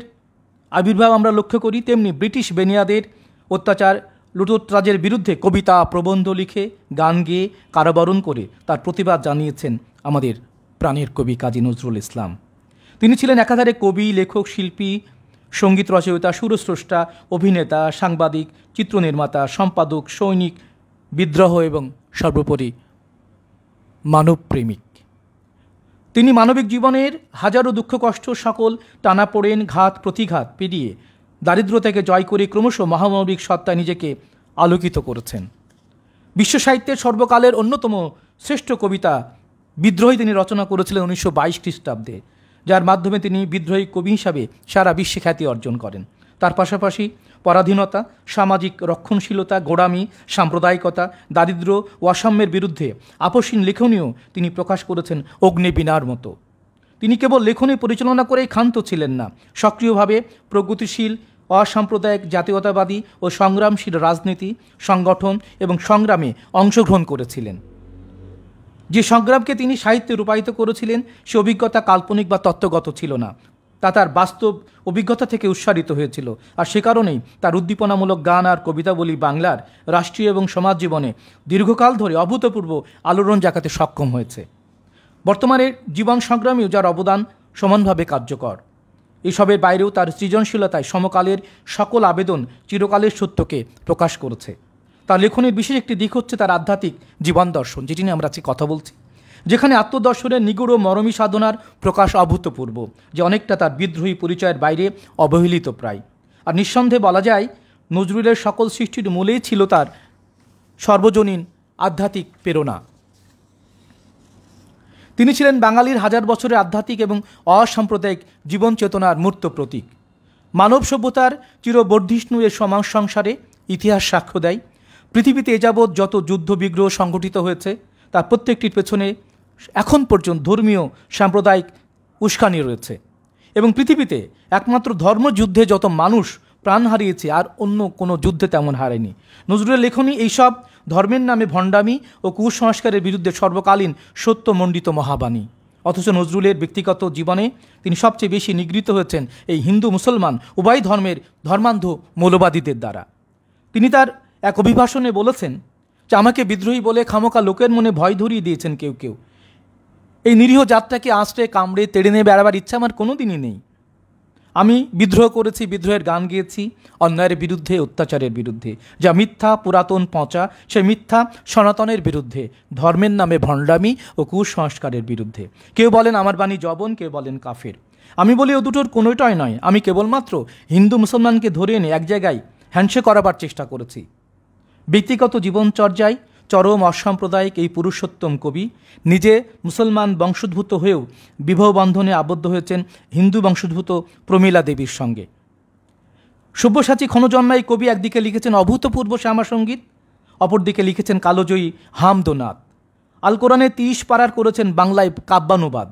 আবির্ভাব আমরা লক্ষ্য করি, তেমনি ব্রিটিশ বেনিয়াদের অত্যাচার, লুটতরাজের বিরুদ্ধে কবিতা, প্রবন্ধ লিখে, গান গেয়ে, কারাবরণ করে তার প্রতিবাদ জানিয়েছেন আমাদের প্রাণের কবি কাজী নজরুল ইসলাম। তিনি ছিলেন একাধারে কবি, লেখক, শিল্পী, সঙ্গীত রচয়িতা, সুরস্রষ্টা, অভিনেতা, সাংবাদিক, চিত্রনির্মাতা, সম্পাদক, সৈনিক, বিদ্রোহ এবং সর্বোপরি মানবপ্রেমিক। তিনি মানবিক জীবনের হাজারো দুঃখ কষ্ট, সকল টানাপোড়েন, ঘাত প্রতিঘাত পেরিয়ে দারিদ্রতাকে জয় করে ক্রমশ মহামানবিক সত্তায় নিজেকে আলোকিত করেছেন। বিশ্ব সাহিত্যের সর্বকালের অন্যতম শ্রেষ্ঠ কবিতা বিদ্রোহী তিনি রচনা করেছিলেন 1922 খ্রিস্টাব্দে, যার মাধ্যমে তিনি বিদ্রোহী কবি হিসাবে সারা বিশ্বে খ্যাতি অর্জন করেন। তার পাশাপাশি পরাধীনতা, সামাজিক রক্ষণশীলতা, গোঁড়ামি, সাম্প্রদায়িকতা, দারিদ্র্য ও অসাম্যের বিরুদ্ধে আপসীন লেখনীও তিনি প্রকাশ করেছেন অগ্নিবীণার মতো। তিনি কেবল লেখনী পরিচালনা করেই ক্ষান্ত ছিলেন না, সক্রিয়ভাবে প্রগতিশীল, অসাম্প্রদায়িক, জাতীয়তাবাদী ও সংগ্রামশীল রাজনীতি, সংগঠন এবং সংগ্রামে অংশগ্রহণ করেছিলেন। যে সংগ্রামকে তিনি সাহিত্যে রূপায়িত করেছিলেন, সে অভিজ্ঞতা কাল্পনিক বা তত্ত্বগত ছিল না, তা তার বাস্তব অভিজ্ঞতা থেকে উৎসারিত হয়েছিল। আর সে কারণেই তার উদ্দীপনামূলক গান আর কবিতাবলী বাংলার রাষ্ট্রীয় এবং সমাজ জীবনে দীর্ঘকাল ধরে অভূতপূর্ব আলোড়ন জাগাতে সক্ষম হয়েছে। বর্তমানে জীবন সংগ্রামেও যার অবদান সমানভাবে কার্যকর। এসবের বাইরেও তার সৃজনশীলতায় সমকালের সকল আবেদন চিরকালের সত্যকে প্রকাশ করেছে। তার লেখনের বিশেষ একটি দিক হচ্ছে তার আধ্যাত্মিক জীবন দর্শন, যেটি নিয়ে আমরা আজকে কথা বলছি, যেখানে আত্মদর্শনের নিগুড় মরমী সাধনার প্রকাশ অভূতপূর্ব, যে অনেকটা তার বিদ্রোহী পরিচয়ের বাইরে অবহেলিত প্রায়। আর নিঃসন্দেহে বলা যায় নজরুলের সকল সৃষ্টির মূলেই ছিল তার সর্বজনীন আধ্যাত্মিক প্রেরণা। তিনি ছিলেন বাঙালির হাজার বছরের আধ্যাত্মিক এবং অসাম্প্রদায়িক জীবন চেতনার মূর্ত প্রতীক। মানব সভ্যতার চিরবর্ধিষ্ণু এ সমাজ সংসারে ইতিহাস সাক্ষ্য দেয়, পৃথিবীতে এ যাবৎ যত যুদ্ধ বিগ্রহ সংঘটিত হয়েছে তার প্রত্যেকটির পেছনে এখন পর্যন্ত ধর্মীয় সাম্প্রদায়িক উস্কানি রয়েছে, এবং পৃথিবীতে একমাত্র ধর্মযুদ্ধে যত মানুষ প্রাণ হারিয়েছে আর অন্য কোনো যুদ্ধে তেমন হারায়নি। নজরুলের লেখনী এইসব ধর্মের নামে ভণ্ডামি ও কুসংস্কারের বিরুদ্ধে সর্বকালীন সত্যমণ্ডিত মহাবাণী। অথচ নজরুলের ব্যক্তিগত জীবনে তিনি সবচেয়ে বেশি নিগৃহীত হয়েছেন এই হিন্দু মুসলমান উভয় ধর্মের ধর্মান্ধ মৌলবাদীদের দ্বারা। তিনি তার এক অভিভাষণে বলেছেন যে আমাকে বিদ্রোহী বলে খামোকা লোকের মনে ভয় ধরিয়ে দিয়েছেন কেউ কেউ। এই নিরীহ জাতটাকে আঁচড়ে কামড়ে তেড়ে নিয়ে বেড়াবার ইচ্ছা আমার কোনো দিনই নেই। আমি বিদ্রোহ করেছি, বিদ্রোহের গান গেয়েছি অন্যায়ের বিরুদ্ধে, অত্যাচারের বিরুদ্ধে, যা মিথ্যা পুরাতন পচা, সে মিথ্যা সনাতনের বিরুদ্ধে, ধর্মের নামে ভণ্ডামি ও কুসংস্কারের বিরুদ্ধে। কেউ বলেন আমার বাণী জবন, কেউ বলেন কাফের। আমি বলি ও দুটোর কোনোটাই নয়। আমি কেবলমাত্র হিন্দু মুসলমানকে ধরে এনে এক জায়গায় হ্যান্ডশেক করাবার চেষ্টা করেছি। ব্যক্তিগত জীবনচর্যায় চরম অসাম্প্রদায়িক এই পুরুষোত্তম কবি নিজে মুসলমান বংশোদ্ভূত হয়েও বিবাহ বন্ধনে আবদ্ধ হয়েছেন হিন্দু বংশোদ্ভূত প্রমীলা দেবীর সঙ্গে। সব্যসাচী ক্ষণজন্মাই কবি একদিকে লিখেছেন অভূতপূর্ব শ্যামাসঙ্গীত, অপরদিকে লিখেছেন কালোজয়ী হামদোনাদ। আল কোরআনে 30 পারার করেছেন বাংলায় কাব্যানুবাদ।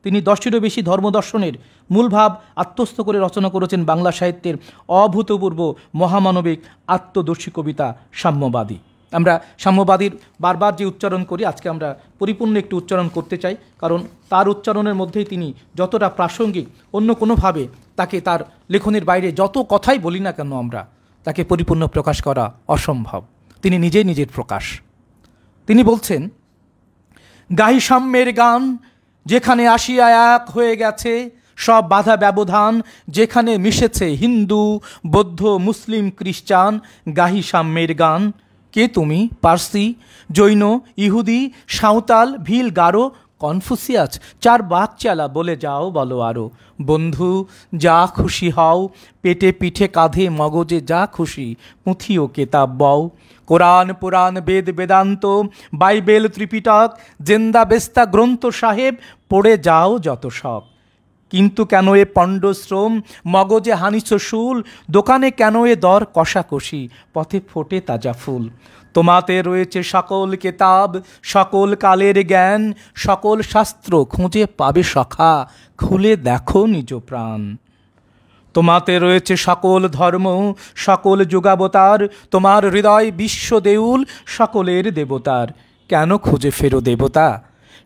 তিনি 10টিরও বেশি ধর্মদর্শনের মূলভাব আত্মস্থ করে রচনা করেছেন বাংলা সাহিত্যের অভূতপূর্ব মহামানবিক আত্মদর্শী কবিতা সাম্যবাদী। আমরা সাম্যবাদীর বারবার যে উচ্চারণ করি, আজকে আমরা পরিপূর্ণ একটু উচ্চারণ করতে চাই, কারণ তার উচ্চারণের মধ্যেই তিনি যতটা প্রাসঙ্গিক, অন্য কোনোভাবে তাকে তার লেখনের বাইরে যত কথাই বলি না কেন আমরা, তাকে পরিপূর্ণ প্রকাশ করা অসম্ভব। তিনি নিজেই নিজের প্রকাশ। তিনি বলছেন, গাহি সাম্যের গান যেখানে আসিয়া এক হয়ে গেছে সব বাধা ব্যবধান, যেখানে মিশেছে হিন্দু বৌদ্ধ মুসলিম খ্রিস্টান, গাহি সাম্যের গান। কে তুমি? পার্সি, জৈন, ইহুদি, সাঁওতাল, ভিল, গারো, কনফুসিয়াস, 4 বাক চালা বলে যাও বলো আরো। বন্ধু যা খুশি হও, পেটে পিঠে কাঁধে মগজে যা খুশি পুঁথি ও কেতাব বও। কোরআন পুরাণ বেদ বেদান্ত বাইবেল ত্রিপিটক জেন্দা বেস্তা গ্রন্থ সাহেব পড়ে যাও যত শখ। কিন্তু কেন এ পণ্ডশ্রম, মগজে হানিছ শুল, দোকানে কেন এ দর কষাকষি, পথে ফোটে তাজা ফুল। তোমাতে রয়েছে সকল কেতাব, সকল কালের জ্ঞান, সকল শাস্ত্র খুঁজে পাবে সখা, খুলে দেখো নিজ প্রাণ। তোমাতে রয়েছে সকল ধর্ম, সকল যুগাবতার, তোমার হৃদয় বিশ্ব দেউল, সকলের দেবতার। কেন খুঁজে ফেরো দেবতা?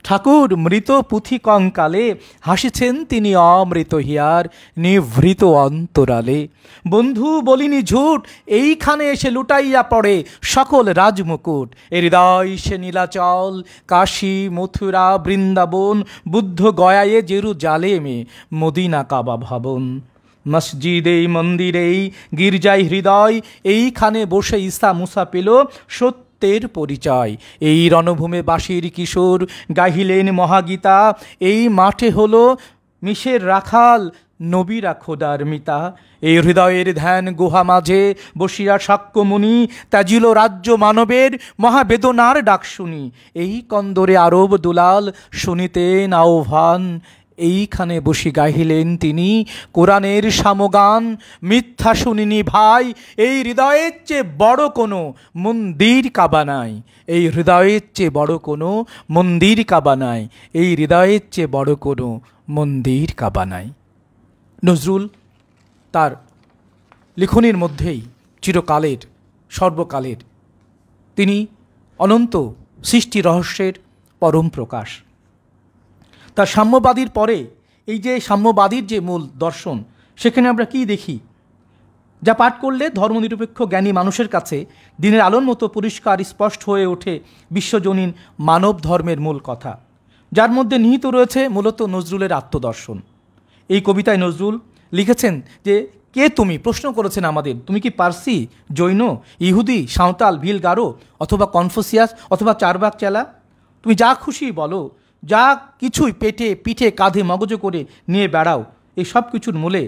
ঠাকুর মৃত পুঁথি কঙ্কালে, হাসিছেন তিনি অমৃত হিয়ার নিভৃত অন্তরালে। বন্ধু বলিনি ঝুট, এইখানে এসে লুটাইয়া পড়ে সকল রাজমুকুট। এ হৃদয় সে নীলাচল, কাশী মথুরা বৃন্দাবন, বুদ্ধ গয়ায়ে জেরুজালেমে, মদিনা কাবা ভবন। মসজিদেই মন্দিরেই গির্জায় হৃদয়, এইখানে বসে ঈসা মুসা পেল সত্যের পরিচয়। এই রণভূমে বাঁশির কিশোর গাহিলেন মহাগীতা, এই মাঠে হলো মিশের রাখাল নবীরা খোদার মিতা। এই হৃদয়ের ধ্যান গুহা মাঝে বসিয়া সাক্ষ্যমুনি, ত্যাজিল রাজ্য মানবের মহাবেদনার ডাক শুনি। এই কন্দরে আরব দুলাল শুনিতেন আহ্বান, এইখানে বসি গাহিলেন তিনি কোরআনের সামগান। মিথ্যা শুনিনি ভাই, এই হৃদয়ের চেয়ে বড় কোনো মন্দির কাবা নাই। এই হৃদয়ের চেয়ে বড় কোনো মন্দির কাবা নাই। এই হৃদয়ের চেয়ে বড় কোনো মন্দির কাবা নাই। নজরুল তার লেখনীর মধ্যেই চিরকালের সর্বকালের তিনি অনন্ত সৃষ্টি রহস্যের পরম প্রকাশ। তার সাম্যবাদীর পরে এই যে সাম্যবাদীর যে মূল দর্শন, সেখানে আমরা কি দেখি? যা পাঠ করলে ধর্মনিরপেক্ষ জ্ঞানী মানুষের কাছে দিনের আলোর মতো পরিষ্কার স্পষ্ট হয়ে ওঠে বিশ্বজনীন মানব ধর্মের মূল কথা, যার মধ্যে নিহিত রয়েছে মূলত নজরুলের আত্মদর্শন। এই কবিতায় নজরুল লিখেছেন যে কে তুমি? প্রশ্ন করেছেন আমাদের। তুমি কি পার্সি, জৈন, ইহুদি, সাঁওতাল, ভিল, গারো, অথবা কনফুসিয়াস, অথবা চারবাক চেলা? তুমি যা খুশি বলো, যা কিছুই পেটে পিঠে কাঁধে মগজে করে নিয়ে বেড়াও, এই সব কিছুর মূলে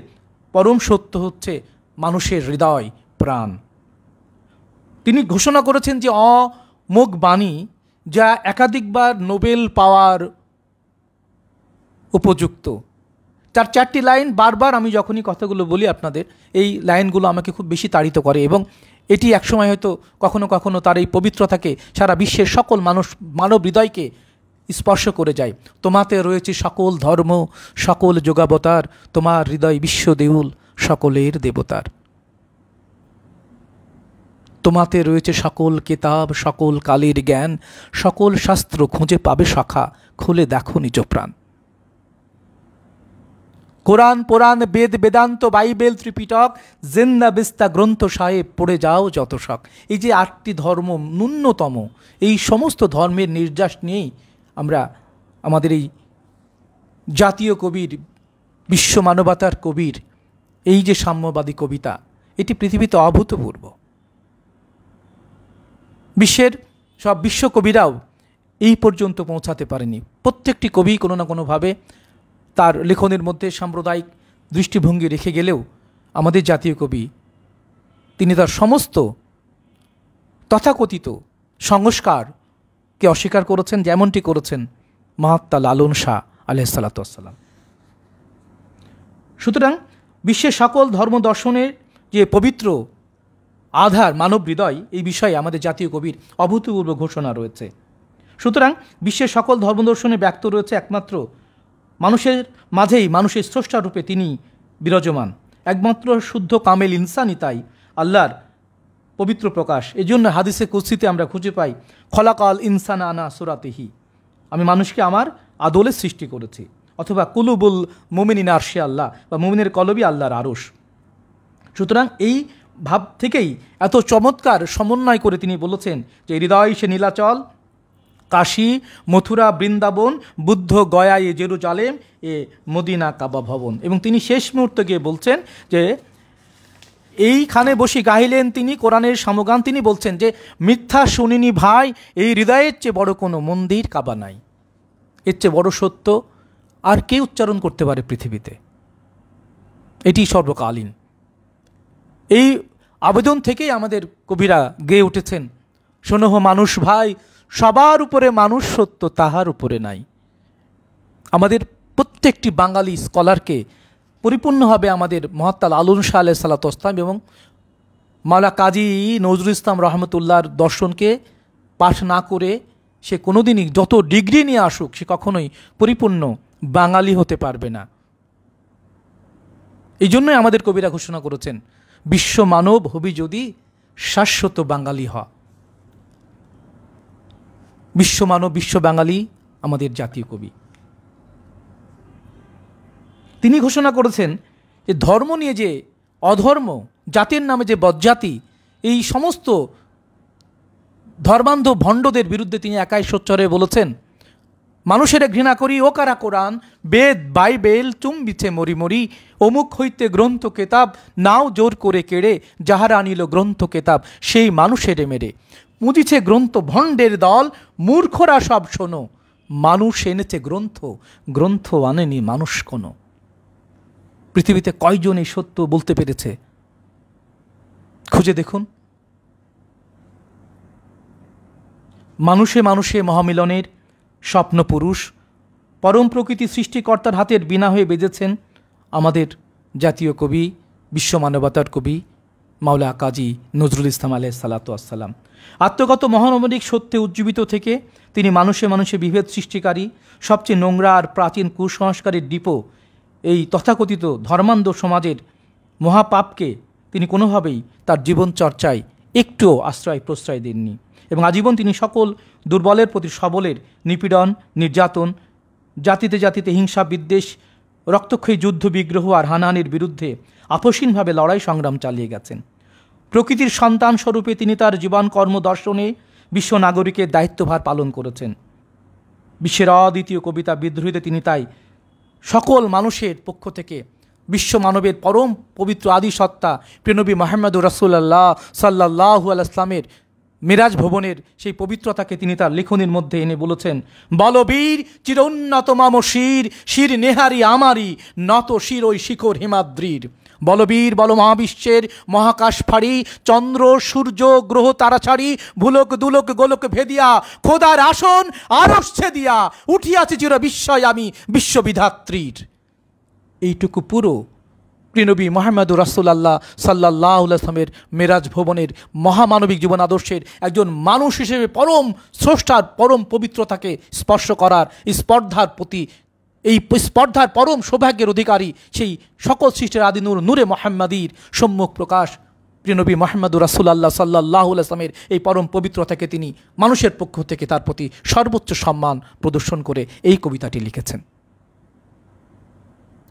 পরম সত্য হচ্ছে মানুষের হৃদয়, প্রাণ। তিনি ঘোষণা করেছেন যে অমোঘ বাণী, যা একাধিকবার নোবেল পাওয়ার উপযুক্ত। তার 4টি লাইন বারবার আমি যখনই কথাগুলো বলি আপনাদের, এই লাইনগুলো আমাকে খুব বেশি তাড়িত করে, এবং এটি একসময় হয়তো কখনো কখনো তার এই পবিত্রতাকে সারা বিশ্বের সকল মানব হৃদয়কে স্পর্শ করে যায়। তোমাতে রয়েছে সকল ধর্ম, সকল যোগাবতার, তোমার হৃদয় বিশ্ব দেউল, সকলের দেবতার। তোমাতে রয়েছে সকল কিতাব, সকল কালের জ্ঞান, সকল শাস্ত্র খুঁজে পাবে সখা, খুলে দেখো নিজ প্রাণ। কোরআন, পুরাণ, বেদ, বেদান্ত, বাইবেল, ত্রিপিটক, জিন্দা বিস্তা গ্রন্থ সাহেব, পড়ে যাও যত শখ। এই যে 8টি ধর্ম ন্যূনতম, এই সমস্ত ধর্মের নির্যাস নিয়েই আমরা আমাদের এই জাতীয় কবির, বিশ্ব মানবতার কবির এই যে সাম্যবাদী কবিতা, এটি পৃথিবীতে অভূতপূর্ব। বিশ্বের সব বিশ্বকবিরাও এই পর্যন্ত পৌঁছাতে পারেনি। প্রত্যেকটি কবি কোনো না কোনোভাবে তার লেখনের মধ্যে সাম্প্রদায়িক দৃষ্টিভঙ্গি রেখে গেলেও আমাদের জাতীয় কবি, তিনি তার সমস্ত তথাকথিত সংস্কারকে অস্বীকার করেছেন, যেমনটি করেছেন মহাত্মা লালন শাহ আলাইহিসসালাতু ওয়াসসালাম। সুতরাং বিশ্বের সকল ধর্ম দর্শনের যে পবিত্র আধার মানব হৃদয়, এই বিষয়ে আমাদের জাতীয় কবির অভূতপূর্ব ঘোষণা রয়েছে। সুতরাং বিশ্বের সকল ধর্মদর্শনে ব্যক্ত রয়েছে একমাত্র মানুষের মাঝেই মানুষের স্রষ্টা রূপে তিনি বিরাজমান। একমাত্র শুদ্ধ কামেল ইনসানই তাই আল্লাহর পবিত্র প্রকাশ। এজন্য হাদিসে কুদসিতে আমরা খুঁজে পাই, খলাকাল ইনসান আনা সুরাতিহি, আমি মানুষকে আমার আদলে সৃষ্টি করেছি। অথবা কুলুবুল মুমিনিন আরশে আল্লাহ, বা মুমিনের কলবই আল্লাহর আরশ। সুতরাং এই ভাব থেকেই এত চমৎকার সমন্বয় করে তিনি বলেছেন যে হৃদয় সে নীলাচল, কাশী, মথুরা, বৃন্দাবন, বুদ্ধ গয়া, এ জেরুজালেম, এ মদিনা কাবা ভবন। এবং তিনি শেষ মুহূর্তে গিয়ে বলছেন যে এইখানে বসে গাইলেন তিনি কোরআনের সমগান। তিনি বলছেন যে মিথ্যা শুনিনি ভাই, এই হৃদয়ের চেয়ে বড় কোনো মন্দির কাবা নাই। এর চেয়ে বড় সত্য আর কে উচ্চারণ করতে পারে পৃথিবীতে? এটি সর্বকালীন। এই আবেদন থেকেই আমাদের কবিরা গেয়ে উঠেছেন, শোনো মানুষ ভাই, সবার উপরে মানুষ সত্য, তাহার উপরে নাই। আমাদের প্রত্যেকটি বাঙালি স্কলারকে পরিপূর্ণভাবে আমাদের মহাত্মা লালন শাহ আলাইহিসসালাতু ওয়াসসালাম এবং মাওলানা কাজী নজরুল ইসলাম রহমতুল্লাহর দর্শনকে পাঠ না করে সে কোনোদিনই যত ডিগ্রি নিয়ে আসুক, সে কখনোই পরিপূর্ণ বাঙালি হতে পারবে না। এই জন্যই আমাদের কবিরা ঘোষণা করেছেন, বিশ্ব মানব হবি যদি শাশ্বত বাঙালি হ। বিশ্ব মানব, বিশ্ব বাঙালি আমাদের জাতীয় কবি। তিনি ঘোষণা করেছেন যে ধর্ম নিয়ে যে অধর্ম, জাতির নামে যে বজ্জাতি, এই সমস্ত ধর্মান্ধ ভণ্ডদের বিরুদ্ধে তিনি একাই সোচ্চারে বলেছেন, মানুষের ঘৃণা করি ও কারা কোরআন, বেদ বাইবেল চুম্বিছে মরি মরি, অমুক হইতে গ্রন্থ কেতাব, নাও জোর করে কেড়ে, যাহারা আনিল গ্রন্থ কেতাব, সেই মানুষের মেরে। মুদিছে গ্রন্থ ভণ্ডের দল, মূর্খরা সব শোনো, মানুষ এনেছে গ্রন্থ, গ্রন্থ আনেনি মানুষ কোনো। পৃথিবীতে কয়জন এই সত্য বলতে পেরেছে? খুঁজে দেখুন। মানুষে মানুষে মহামিলনের স্বপ্নপুরুষ পরম প্রকৃতি সৃষ্টিকর্তার হাতের বীণা হয়ে বেজেছেন আমাদের জাতীয় কবি, বিশ্ব মানবতার কবি মাওলানা কাজী নজরুল ইসলাম আলাইহিসসালাতু ওয়াসসালাম। আত্মগত মহানবনিক সত্যে উজ্জীবিত থেকে তিনি মানুষে মানুষে বিভেদ সৃষ্টিকারী, সবচেয়ে নোংরা আর প্রাচীন কুসংস্কারের ডিপো এই তথাকথিত ধর্মান্ধ সমাজের মহাপাপকে তিনি কোনোভাবেই তার জীবন চর্চায় একটুও আশ্রয় প্রশ্রয় দেননি। এবং আজীবন তিনি সকল দুর্বলের প্রতি সবলের নিপীড়ন, নির্যাতন, জাতিতে জাতিতে হিংসা বিদ্বেষ, রক্তক্ষয়ী যুদ্ধ বিগ্রহ আর হানাহানির বিরুদ্ধে আপসীনভাবে লড়াই সংগ্রাম চালিয়ে গেছেন। প্রকৃতির সন্তান স্বরূপে তিনি তার জীবন কর্ম দর্শনে বিশ্ব নাগরিকের দায়িত্বভার পালন করেছেন। বিশ্বের অদ্বিতীয় কবিতা বিদ্রোহীতে তিনি তাই সকল মানুষের পক্ষ থেকে বিশ্ব মানবের পরম পবিত্র আদি সত্তা প্রিয়নবী মুহাম্মদুর রাসূলুল্লাহ সাল্লাল্লাহু আলাইহি ওয়াসাল্লামের মিরাজ ভবনের সেই পবিত্রতাকে তিনি তার লেখনীর মধ্যে এনে বলেছেন, বলবীর চিরোন্নত মাম শির, শির নেহারি আমারি, নত শির ওই শিখর হিমাদ্রির। বলবীর বল মহাবিশ্বের মহাকাশ ফাড়ি, চন্দ্র সূর্য গ্রহ তারা ছাড়ি, ভুলক দুলক গোলক ভেদিয়া, খোদার আসন আরশ ছেদিয়া, উঠিয়াছি চির বিস্ময় আমি বিশ্ববিধাত্রীর। এইটুকু পুরো প্রিয়নবী মুহাম্মদুর রাসূলুল্লাহ সাল্লাল্লাহু আলাইহি ওয়াসাল্লামের মেরাজ ভবনের মহামানবিক জীবন আদর্শের একজন মানুষ হিসেবে পরম স্রষ্টার পরম পবিত্রতাকে স্পর্শ করার স্পর্ধার প্রতি, এই স্পর্ধার পরম সৌভাগ্যের অধিকারী সেই সকল সৃষ্টির আদি নূর নূরে মুহাম্মাদির সম্মুখ প্রকাশ প্রিয়নবী মুহাম্মদুর রাসূলুল্লাহ সাল্লাল্লাহু আলাইহি ওয়াসাল্লামের এই পরম পবিত্রতাকে তিনি মানুষের পক্ষ থেকে তার প্রতি সর্বোচ্চ সম্মান প্রদর্শন করে এই কবিতাটি লিখেছেন।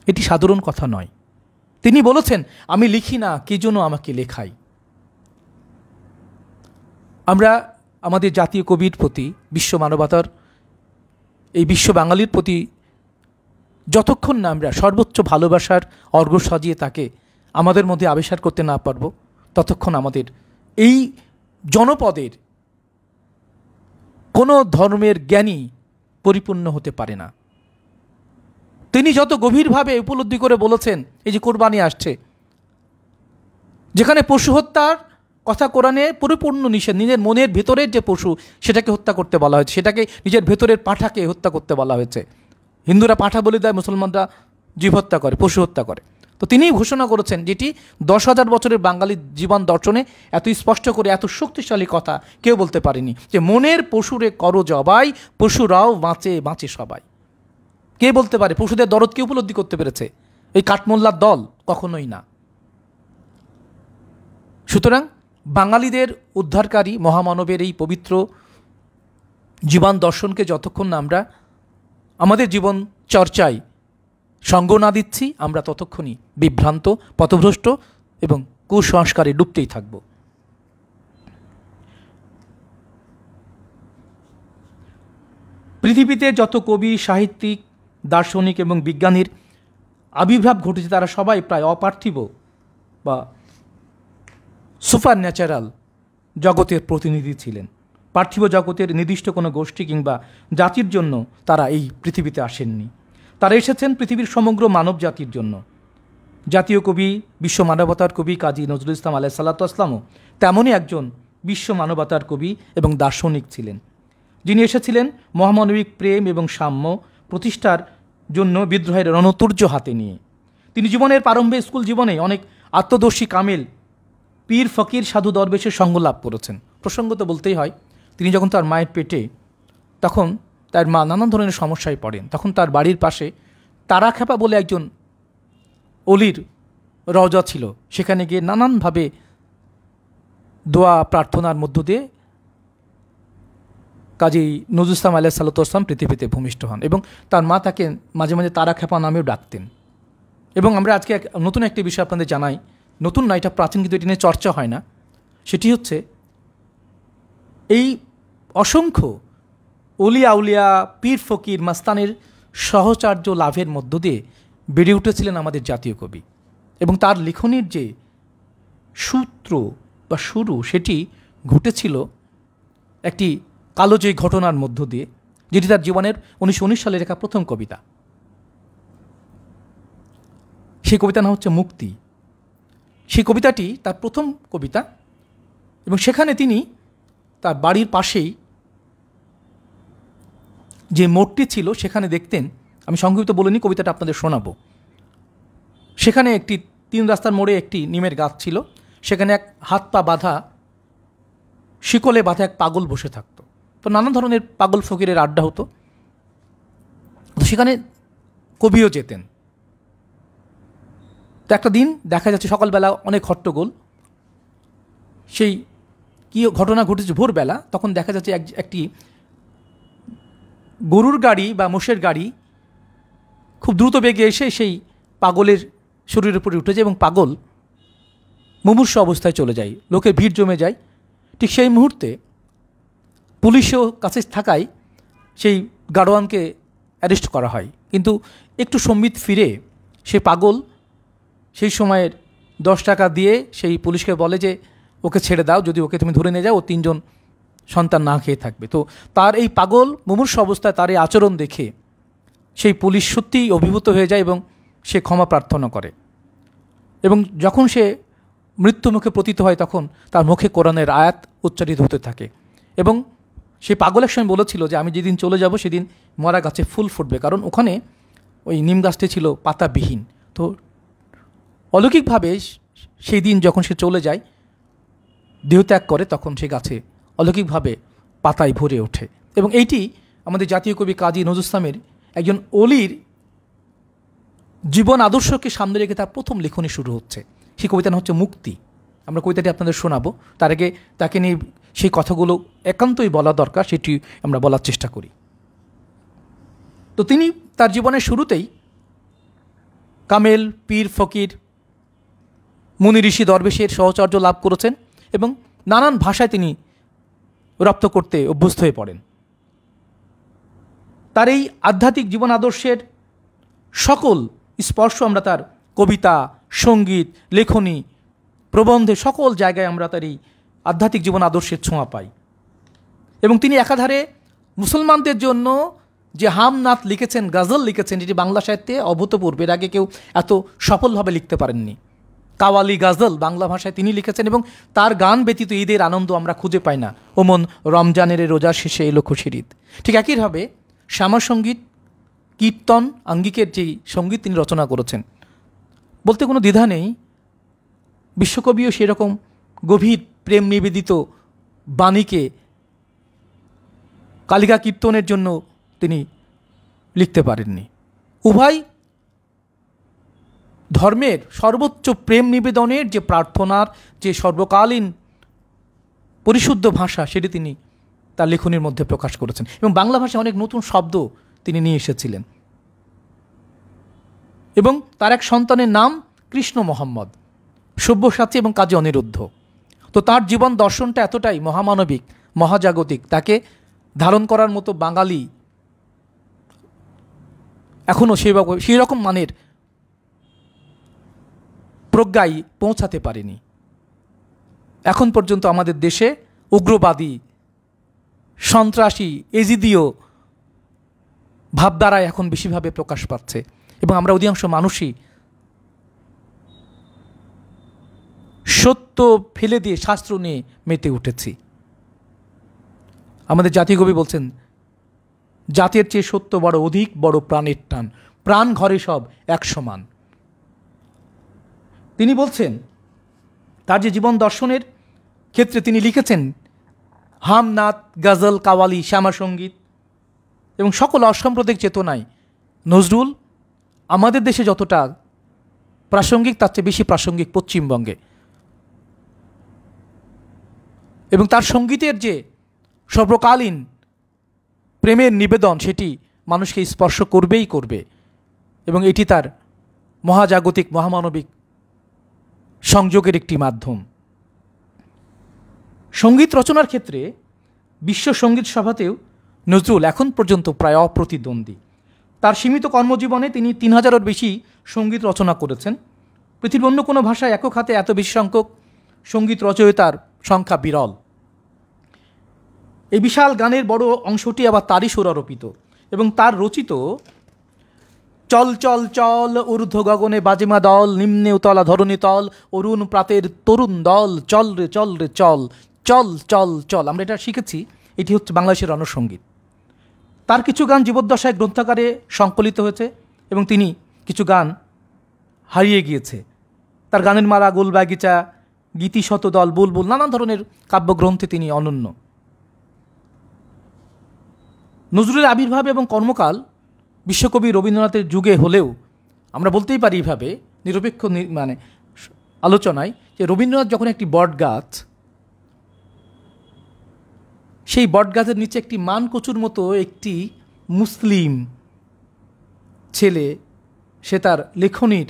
এটি সাধারণ কথা নয়। তিনি বলেছেন, আমি লিখি না, কে জন্য আমাকে লেখাই। আমরা আমাদের জাতীয় কবির প্রতি, বিশ্ব মানবতার এই বিশ্ব বাঙালির প্রতি যতক্ষণ না আমরা সর্বোচ্চ ভালোবাসার অর্ঘ্য সাজিয়ে তাকে আমাদের মধ্যে আবিষ্কার করতে না পারব, ততক্ষণ আমাদের এই জনপদের কোনো ধর্মের জ্ঞানী পরিপূর্ণ হতে পারে না। তিনি যত গভীরভাবে উপলব্ধি করে বলেছেন, এই যে কোরবানি আসছে, যেখানে পশু হত্যার কথা কোরআনে পরিপূর্ণ নিষেধ, নিজের মনের ভেতরের যে পশু সেটাকে হত্যা করতে বলা হয়েছে, সেটাকে নিজের ভেতরের পাঁঠাকে হত্যা করতে বলা হয়েছে। হিন্দুরা পাঁঠা বলে দেয়, মুসলমানরা জীব হত্যা করে, পশু হত্যা করে। তো তিনিই ঘোষণা করেছেন, যেটি 10,000 বছরের বাঙালি জীবন দর্শনে এত স্পষ্ট করে এত শক্তিশালী কথা কেউ বলতে পারেনি, যে মনের পশুরে করো জবাই, পশুরাও বাঁচে বাঁচে সবাই। কে বলতে পারে? পশুদের দরদ কে উপলব্ধি করতে পেরেছে? এই কাঠমোল্লার দল কখনোই না। সুতরাং বাঙালিদের উদ্ধারকারী মহামানবের এই পবিত্র জীবন দর্শনকে যতক্ষণ না আমরা আমাদের জীবন চর্চায় সঙ্গ না দিচ্ছি, আমরা ততক্ষণই বিভ্রান্ত, পথভ্রষ্ট এবং কুসংস্কারে ডুবতেই থাকব। পৃথিবীতে যত কবি, সাহিত্যিক, দার্শনিক এবং বিজ্ঞানীর আবির্ভাব ঘটেছে, তারা সবাই প্রায় অপার্থিব বা সুপার ন্যাচারাল জগতের প্রতিনিধি ছিলেন। পার্থিব জগতের নির্দিষ্ট কোনো গোষ্ঠী কিংবা জাতির জন্য তারা এই পৃথিবীতে আসেননি, তারা এসেছেন পৃথিবীর সমগ্র মানব জাতির জন্য। জাতীয় কবি, বিশ্ব মানবতার কবি কাজী নজরুল ইসলাম আলাইহিস সালাতু ওয়াসসালামও তেমনই একজন বিশ্ব মানবতার কবি এবং দার্শনিক ছিলেন, যিনি এসেছিলেন মহামানবিক প্রেম এবং সাম্য প্রতিষ্ঠার জন্য বিদ্রোহের রণতুর্য হাতে নিয়ে। তিনি জীবনের প্রারম্ভে স্কুল জীবনে অনেক আত্মদর্শী কামেল, পীর, ফকির, সাধু, দরবেশের সঙ্গ লাভ করেছেন। প্রসঙ্গত বলতেই হয়, তিনি যখন তার মায়ের পেটে, তখন তার মা নানান ধরনের সমস্যায় পড়েন। তখন তার বাড়ির পাশে তারাখ্যাপা বলে একজন অলির রওজা ছিল, সেখানে গিয়ে নানানভাবে দোয়া প্রার্থনার মধ্য দিয়ে কাজী নজরুল ইসলাম আলাইহিস সালাতু ওয়াসসালাম পৃথিবীতে ভূমিষ্ঠ হন এবং তার মা তাকে মাঝে মাঝে তারাখ্যাপা নামেও ডাকতেন। এবং আমরা আজকে নতুন একটি বিষয় আপনাদের জানাই, নতুন না, এটা প্রাচীন, কিন্তু এটি নিয়ে চর্চা হয় না। সেটি হচ্ছে এই অসংখ্য অলিয়া উলিয়া, পীর, ফকির, মাস্তানের সহচার্য লাভের মধ্য দিয়ে বেড়ে উঠেছিলেন আমাদের জাতীয় কবি, এবং তার লেখনীর যে সূত্র বা শুরু, সেটি ঘটেছিল একটি কালোজয়ী ঘটনার মধ্য দিয়ে, যেটি তার জীবনের 1919 সালে লেখা প্রথম কবিতা। সেই কবিতার নাম হচ্ছে মুক্তি। সেই কবিতাটি তার প্রথম কবিতা, এবং সেখানে তিনি তার বাড়ির পাশেই যে মোড়টি ছিল সেখানে দেখতেন, আমি সংক্ষিপ্ত বলিনি, কবিতাটা আপনাদের শোনাবো। সেখানে একটি 3 রাস্তার মোড়ে একটি নিমের গাছ ছিল, সেখানে এক হাত পা বাঁধা, শিকলে বাঁধা এক পাগল বসে থাকতো। তো নানা ধরনের পাগল ফকিরের আড্ডা হতো, সেখানে কবিও যেতেন। তো একটা দিন দেখা যাচ্ছে সকালবেলা অনেক হট্টগোল, সেই কী ঘটনা ঘটেছে ভোরবেলা, তখন দেখা যাচ্ছে একটি গরুর গাড়ি বা মোষের গাড়ি খুব দ্রুত বেগে এসে সেই পাগলের শরীরের উপরে উঠে যায় এবং পাগল মুমূর্ষু অবস্থায় চলে যায়, লোকের ভিড় জমে যায়। ঠিক সেই মুহূর্তে পুলিশও কাছে থাকায় সেই গাড়োয়ানকে অ্যারেস্ট করা হয়, কিন্তু একটু সম্বিত ফিরে সে পাগল সেই সময়ের 10 টাকা দিয়ে সেই পুলিশকে বলে যে ওকে ছেড়ে দাও, যদি ওকে তুমি ধরে নিয়ে যাও ও 3 জন সন্তান না খেয়ে থাকবে। তো তার এই পাগল মুমূর্ষ অবস্থায় তার এই আচরণ দেখে সেই পুলিশ সত্যিই অভিভূত হয়ে যায় এবং সে ক্ষমা প্রার্থনা করে। এবং যখন সে মৃত্যুমুখে পতিত হয় তখন তার মুখে কোরআনের আয়াত উচ্চারিত হতে থাকে। এবং সে পাগল এক সময় বলেছিল যে আমি যেদিন চলে যাব সেদিন মরা গাছে ফুল ফুটবে, কারণ ওখানে ওই নিম গাছটি ছিল পাতাবিহীন। তো অলৌকিকভাবে সেই দিন যখন সে চলে যায়, দেহত্যাগ করে, তখন সে গাছে অলৌকিকভাবে পাতায় ভরে ওঠে। এবং এইটি আমাদের জাতীয় কবি কাজী নজরুল ইসলামের একজন অলির জীবন আদর্শকে সামনে রেখে তার প্রথম লেখনী শুরু হচ্ছে। সেই কবিতাটা হচ্ছে মুক্তি। আমরা কবিতাটি আপনাদের শোনাবো, তার আগে তাকে নিয়ে সেই কথাগুলো একান্তই বলা দরকার, সেটি আমরা বলার চেষ্টা করি। তো তিনি তার জীবনের শুরুতেই কামেল, পীর, ফকির, মুনি, ঋষি, দরবেশের সহচর্য লাভ করেছেন এবং নানান ভাষায় তিনি রপ্ত করতে অভ্যস্ত হয়ে পড়েন। তার এই আধ্যাত্মিক জীবন আদর্শের সকল স্পর্শ আমরা তার কবিতা, সঙ্গীত, লেখনী, প্রবন্ধে সকল জায়গায় আমরা তার এই আধ্যাত্মিক জীবন আদর্শের ছোঁয়া পাই। এবং তিনি একাধারে মুসলমানদের জন্য যে হামনাত লিখেছেন, গজল লিখেছেন, যেটি বাংলা সাহিত্যে অভূতপূর্ব, এর আগে কেউ এত সফলভাবে লিখতে পারেননি। কাওয়ালি গজল বাংলা ভাষায় তিনি লিখেছেন এবং তার গান ব্যতীত ঈদের আনন্দ আমরা খুঁজে পাই না। ওমন রমজানের রোজার শেষে এলো খুশির ঈদ। ঠিক একইভাবে শ্যামাসঙ্গীত, কীর্তন, আঙ্গিকের যেই সঙ্গীত তিনি রচনা করেছেন, বলতে কোনো দ্বিধা নেই, বিশ্বকবিও সেরকম গভীর প্রেম নিবেদিত বাণীকে কালিকা কীর্তনের জন্য তিনি লিখতে পারেননি। উভয় ধর্মের সর্বোচ্চ প্রেম নিবেদনের যে প্রার্থনার যে সর্বকালীন পরিশুদ্ধ ভাষা, সেটি তিনি তার লেখনীর মধ্যে প্রকাশ করেছেন। এবং বাংলা ভাষায় অনেক নতুন শব্দ তিনি নিয়ে এসেছিলেন। এবং তার এক সন্তানের নাম কৃষ্ণ মোহাম্মদ, সব্যসাচী এবং কাজী অনিরুদ্ধ। তো তার জীবন দর্শনটা এতটাই মহামানবিক, মহাজাগতিক, তাকে ধারণ করার মতো বাঙালি এখনও সেই রকম মানের প্রজ্ঞায় পৌঁছাতে পারেনি। এখন পর্যন্ত আমাদের দেশে উগ্রবাদী, সন্ত্রাসী, এজিদীয় ভাবধারায় এখন বেশিভাবে প্রকাশ পাচ্ছে এবং আমরা অধিকাংশ মানুষই সত্য ফেলে দিয়ে শাস্ত্র নিয়ে মেতে উঠেছি। আমাদের জাতীয় কবি বলছেন, জাতের চেয়ে সত্য বড় অধিক, বড় প্রাণের টান, প্রাণ ঘরে সব এক সমান। তিনি বলছেন তার যে জীবন দর্শনের ক্ষেত্রে তিনি লিখেছেন হামনাত, গজল, কাওয়ালি, শ্যামাসঙ্গীত এবং সকল অসাম্প্রদায়িক চেতনায় নজরুল আমাদের দেশে যতটা প্রাসঙ্গিক তার চেয়ে বেশি প্রাসঙ্গিক পশ্চিমবঙ্গে। এবং তার সঙ্গীতের যে সর্বকালীন প্রেমের নিবেদন, সেটি মানুষকে স্পর্শ করবেই করবে এবং এটি তার মহাজাগতিক, মহামানবিক সংযোগের একটি মাধ্যম। সঙ্গীত রচনার ক্ষেত্রে বিশ্ব সঙ্গীত সভাতেও নজরুল এখন পর্যন্ত প্রায় অপ্রতিদ্বন্দ্বী। তার সীমিত কর্মজীবনে তিনি 3000-এর বেশি সঙ্গীত রচনা করেছেন। পৃথিবীর অন্য কোনো ভাষায় একক হাতে এত বেশি সংখ্যক সঙ্গীত রচয়িতার সংখ্যা বিরল। এই বিশাল গানের বড় অংশটি আবার তারই সুরারোপিত এবং তার রচিত চল চল চল ঊর্ধ্ব গগনে বাজেমা দল, নিম্নে উতলা ধরণী তল, অরুণ প্রাতের তরুণ দল, চল রে চল রে চল, চল চল চল। আমরা এটা শিখেছি, এটি হচ্ছে বাংলাদেশের রণসঙ্গীত। তার কিছু গান জীবদ্দশায় গ্রন্থাকারে সংকলিত হয়েছে এবং তিনি কিছু গান হারিয়ে গিয়েছে। তার গানের মালা, গোলবাগিচা, গীতি শতদল, বুলবুল, নানান ধরনের কাব্যগ্রন্থে তিনি অনন্য। নজরুলের আবির্ভাব এবং কর্মকাল বিশ্বকবি রবীন্দ্রনাথের যুগে হলেও আমরা বলতেই পারি এইভাবে নিরপেক্ষ আলোচনায় যে রবীন্দ্রনাথ যখন একটি বট গাছ, সেই বট গাছের নিচে একটি মানকচুর মতো একটি মুসলিম ছেলে, সে তার লেখনীর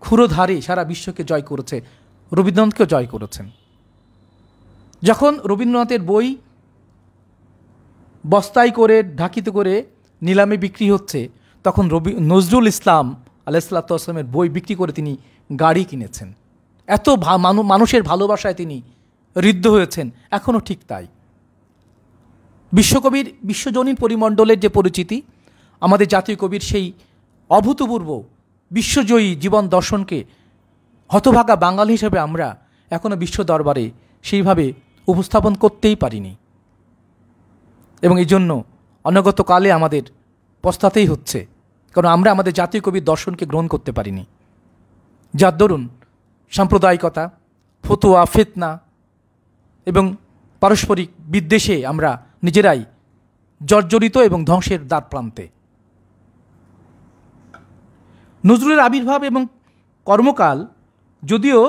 ক্ষুরধারে সারা বিশ্বকে জয় করেছে, রবীন্দ্রনাথকেও জয় করেছেন। যখন রবীন্দ্রনাথের বই বস্তায় করে, ঢাকিতে করে নিলামে বিক্রি হচ্ছে, তখন নজরুল ইসলাম আলাইহিসসালাতু ওয়াসসালামের বই বিক্রি করে তিনি গাড়ি কিনেছেন। এত মানুষের ভালোবাসায় তিনি ঋদ্ধ হয়েছেন, এখনও ঠিক তাই। বিশ্বকবির বিশ্বজনীন পরিমণ্ডলের যে পরিচিতি, আমাদের জাতীয় কবির সেই অভূতপূর্ব বিশ্বজয়ী জীবন দর্শনকে হতভাগা বাঙালি হিসেবে আমরা এখনও বিশ্ব দরবারে সেইভাবে উপস্থাপন করতেই পারিনি, এবং এই জন্য অনাগত কালে আমাদের পস্তাতেই হচ্ছে, কারণ আমরা আমাদের জাতীয় কবির দর্শনকে গ্রহণ করতে পারিনি, যার দরুন সাম্প্রদায়িকতা, ফতোয়া, ফিতনা এবং পারস্পরিক বিদ্বেষে আমরা নিজেরাই জর্জরিত এবং ধ্বংসের দ্বার প্রান্তে। নজরুলের আবির্ভাব এবং কর্মকাল যদিও